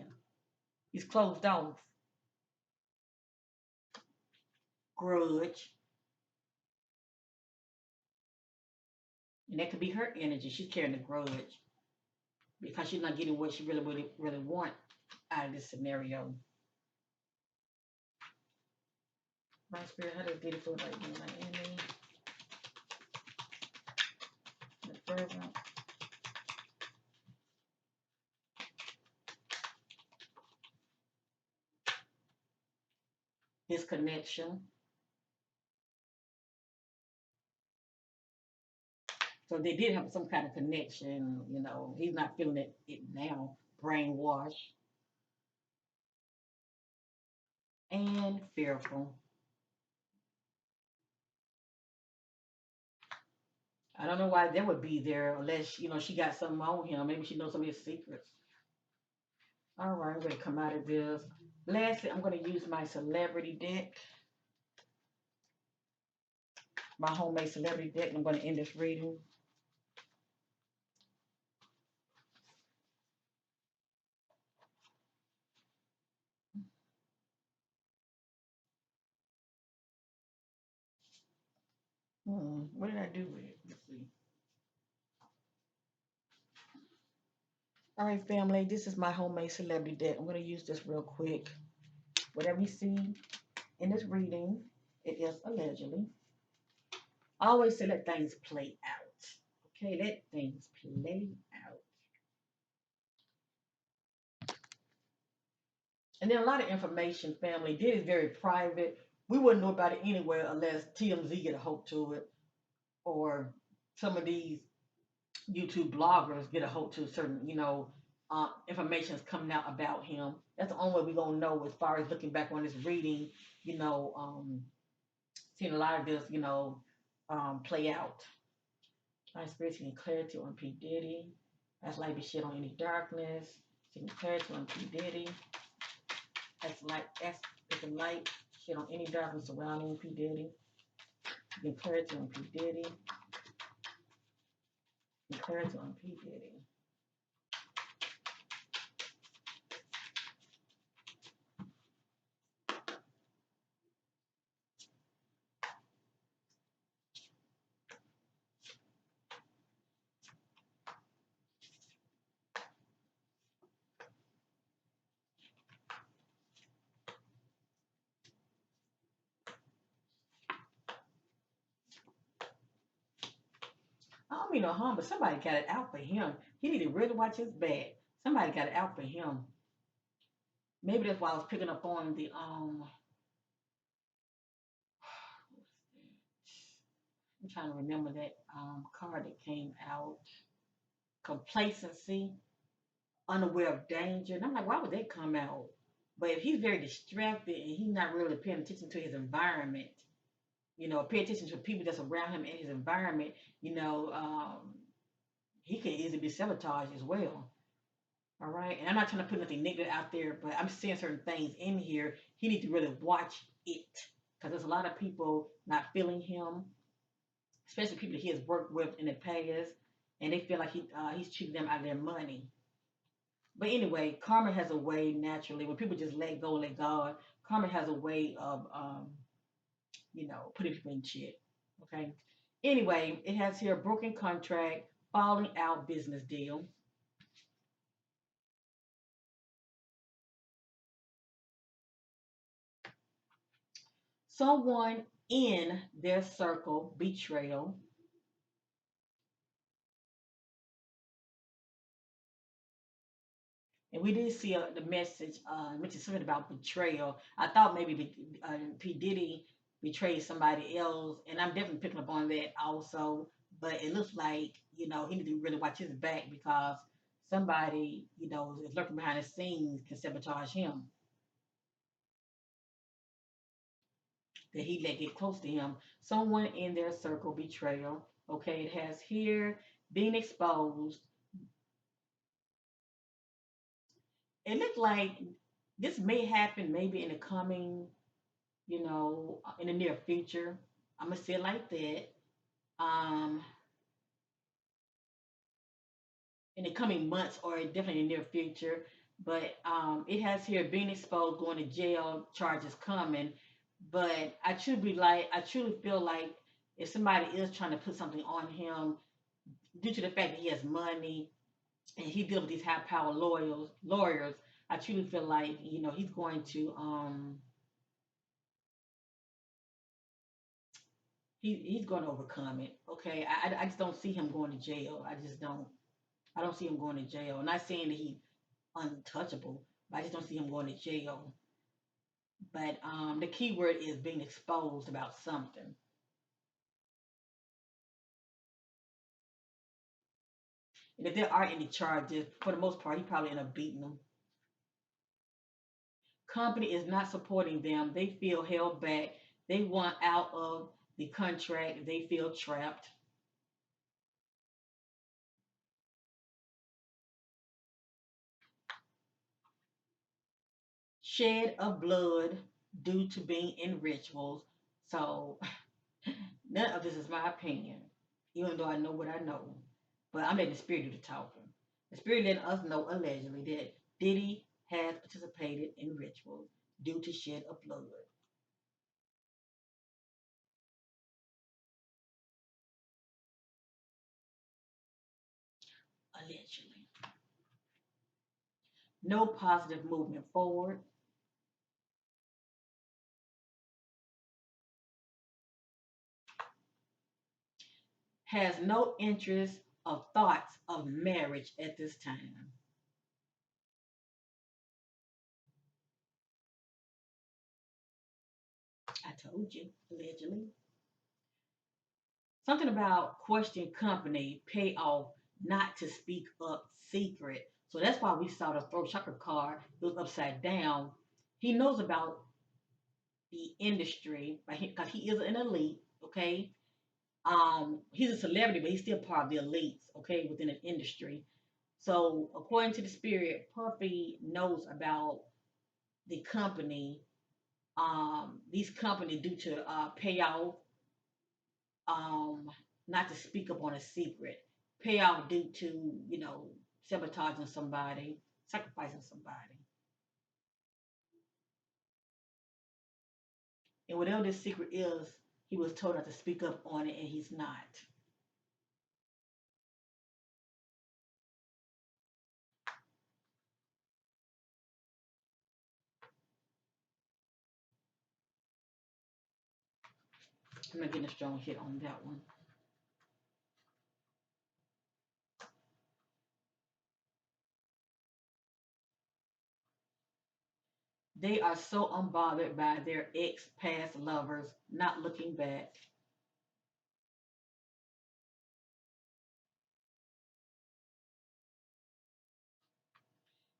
He's closed off. grudge, and that could be her energy. She's carrying a grudge because she's not getting what she really want out of this scenario. My spirit, how does Diddy feel right now? Miami, the present. His connection. So they did have some kind of connection, you know. He's not feeling it now. Brainwash and fearful. I don't know why they would be there unless, you know, she got something on him. Maybe she knows some of his secrets. All right, I'm going to come out of this. Lastly, I'm going to use my celebrity deck, my homemade celebrity deck, and I'm going to end this reading. What did I do with it? Let's see. All right, family, this is my homemade celebrity deck. I'm going to use this real quick. Whatever you see in this reading, it is allegedly. I always say let things play out. Okay, let things play out. And then a lot of information, family. This is very private. We wouldn't know about it anywhere unless TMZ get a hold to it, or some of these YouTube bloggers get a hold to certain, you know, information is coming out about him. That's the only way we're gonna know as far as looking back on this reading, you know, seeing a lot of this, you know, play out. My spirit seeking clarity on P Diddy. That's light be shit on any darkness. Seeking clarity on P Diddy. That's the light shit on any darkness surrounding P Diddy. Seeking clarity on P Diddy. Seeking clarity on P Diddy. I don't mean no harm, but somebody got it out for him. He need to really watch his back. Somebody got it out for him. Maybe that's why I was picking up on the I'm trying to remember that card that came out. Complacency, unaware of danger. And I'm like, why would that come out? But if he's very distracted and he's not really paying attention to his environment, you know, pay attention to people that's around him and his environment, you know, he can easily be sabotaged as well. All right. And I'm not trying to put nothing negative out there, but I'm seeing certain things in here. He needs to really watch it because there's a lot of people not feeling him, especially people that he has worked with in the past, and they feel like he's cheating them out of their money. But anyway, karma has a way naturally when people just let go and let God. Karma has a way of, you know, putting people in check. Okay. Anyway, it has here broken contract, falling out business deal. Someone in their circle, betrayal. And we did see the message, which is something about betrayal. I thought maybe P. Diddy betrayed somebody else, and I'm definitely picking up on that also. But it looks like, you know, he needs to really watch his back because somebody, you know, is lurking behind the scenes can sabotage him. That he let get close to him. Someone in their circle, betrayal. Okay, it has here being exposed. It looked like this may happen maybe in the coming, you know, in the near future. I'm gonna say it like that. Um, in the coming months or definitely in the near future. But it has here being exposed, going to jail, charges coming. But I truly feel like if somebody is trying to put something on him due to the fact that he has money and he deals with these high power lawyers, I truly feel like he's going to overcome it. Okay, I just don't see him going to jail. I just don't. I don't see him going to jail. I'm not saying that he's untouchable, but I just don't see him going to jail. But the key word is being exposed about something. And if there are any charges, for the most part, he probably end up beating them. Company is not supporting them. They feel held back. They want out of the contract. They feel trapped. Shed of blood due to being in rituals. So none of this is my opinion, even though I know what I know. But I'm letting the spirit do the talking. The spirit letting us know allegedly that Diddy has participated in rituals due to shed of blood. Allegedly. No positive movement forward. Has no interest of thoughts of marriage at this time. I told you, allegedly. Something about question company, pay off, not to speak up, secret. So that's why we saw the throat chakra card. It was upside down. He knows about the industry because he is an elite. Okay, he's a celebrity, but he's still part of the elites. Okay, within an industry. So according to the spirit, Puffy knows about the company. These companies due to payout, um, not to speak up on a secret, payout due to sabotaging somebody, sacrificing somebody, and whatever this secret is, he was told not to speak up on it, and he's not. I'm not getting a strong hit on that one. They are so unbothered by their ex past lovers, not looking back.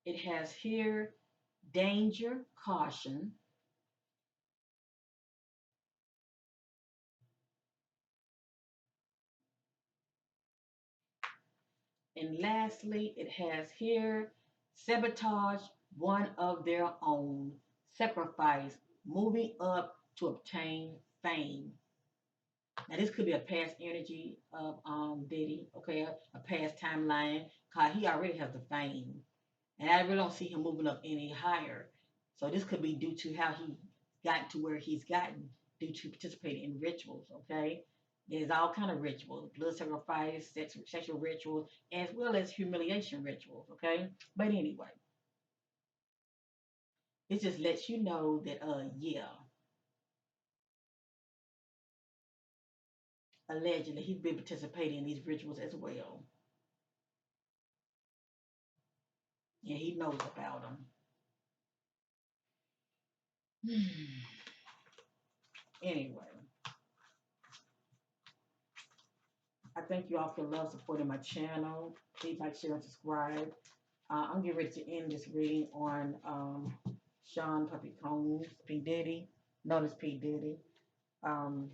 It has here danger, caution, and lastly, it has here sabotage one of their own, sacrifice, moving up to obtain fame. Now, this could be a past energy of Diddy, okay, a past timeline, because he already has the fame. And I really don't see him moving up any higher. So this could be due to how he got to where he's gotten due to participating in rituals. Okay, there's all kind of rituals: blood sacrifice, sexual rituals, as well as humiliation rituals. Okay, but anyway, it just lets you know that yeah, allegedly he's been participating in these rituals as well, and he knows about them. Anyway, I thank you all for love supporting my channel. Please like, share, and subscribe. I'm getting ready to end this reading on Sean Puppy Combs, P Diddy, known as P Diddy. Um,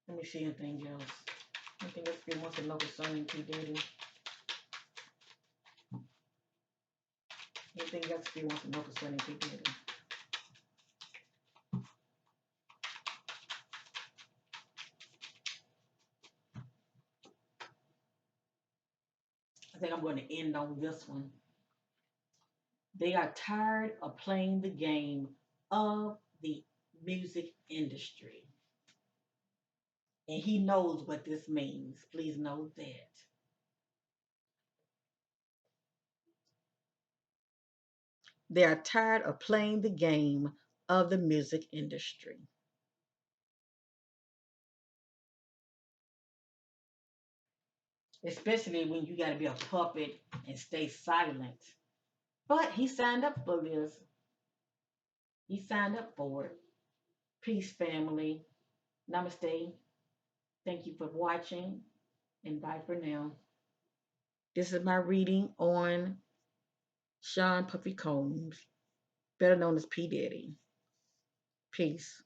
Let me see anything else. Anything else you want to know concerning P Diddy? Anything else you want to know concerning P Diddy? I think I'm going to end on this one. They are tired of playing the game of the music industry. And he knows what this means. Please know that. They are tired of playing the game of the music industry. Especially when you got to be a puppet and stay silent. But he signed up for this. He signed up for it. Peace, family. Namaste. Thank you for watching, and bye for now. This is my reading on Sean Puffy Combs, better known as P Diddy. Peace.